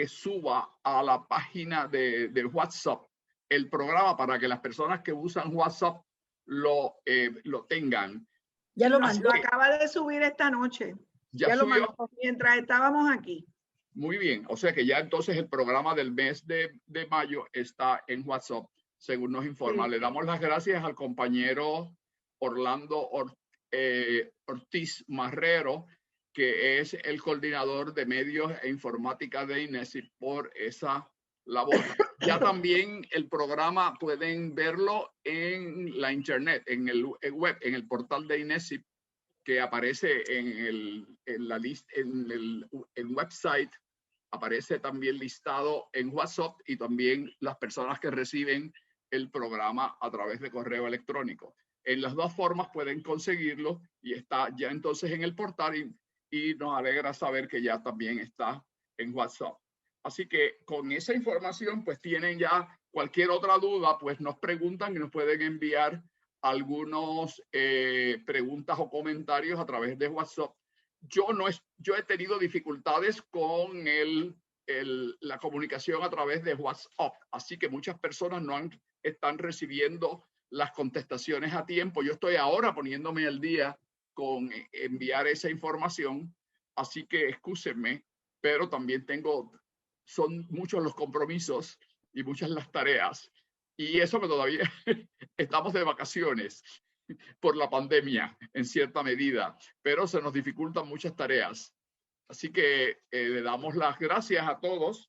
suba a la página de WhatsApp el programa para que las personas que usan WhatsApp lo tengan. Ya lo mandó, acaba de subir esta noche. Ya lo mandó mientras estábamos aquí. Muy bien, o sea que ya entonces el programa del mes de mayo está en WhatsApp, según nos informa. Sí. Le damos las gracias al compañero Orlando Ortiz Marrero, que es el coordinador de medios e informática de INESIP, por esa labor. Ya también el programa pueden verlo en la internet, en el web, en el portal de INESIP, que aparece en la lista, en el website. Aparece también listado en WhatsApp y también las personas que reciben el programa a través de correo electrónico. En las dos formas pueden conseguirlo y está ya entonces en el portal y nos alegra saber que ya también está en WhatsApp. Así que con esa información pues tienen ya cualquier otra duda, pues nos preguntan y nos pueden enviar algunos preguntas o comentarios a través de WhatsApp. Yo he tenido dificultades con la comunicación a través de WhatsApp, así que muchas personas no están recibiendo las contestaciones a tiempo. Yo estoy ahora poniéndome al día con enviar esa información, así que excúsenme, pero también son muchos los compromisos y muchas las tareas, y eso que todavía estamos de vacaciones por la pandemia en cierta medida, pero se nos dificultan muchas tareas. Así que le damos las gracias a todos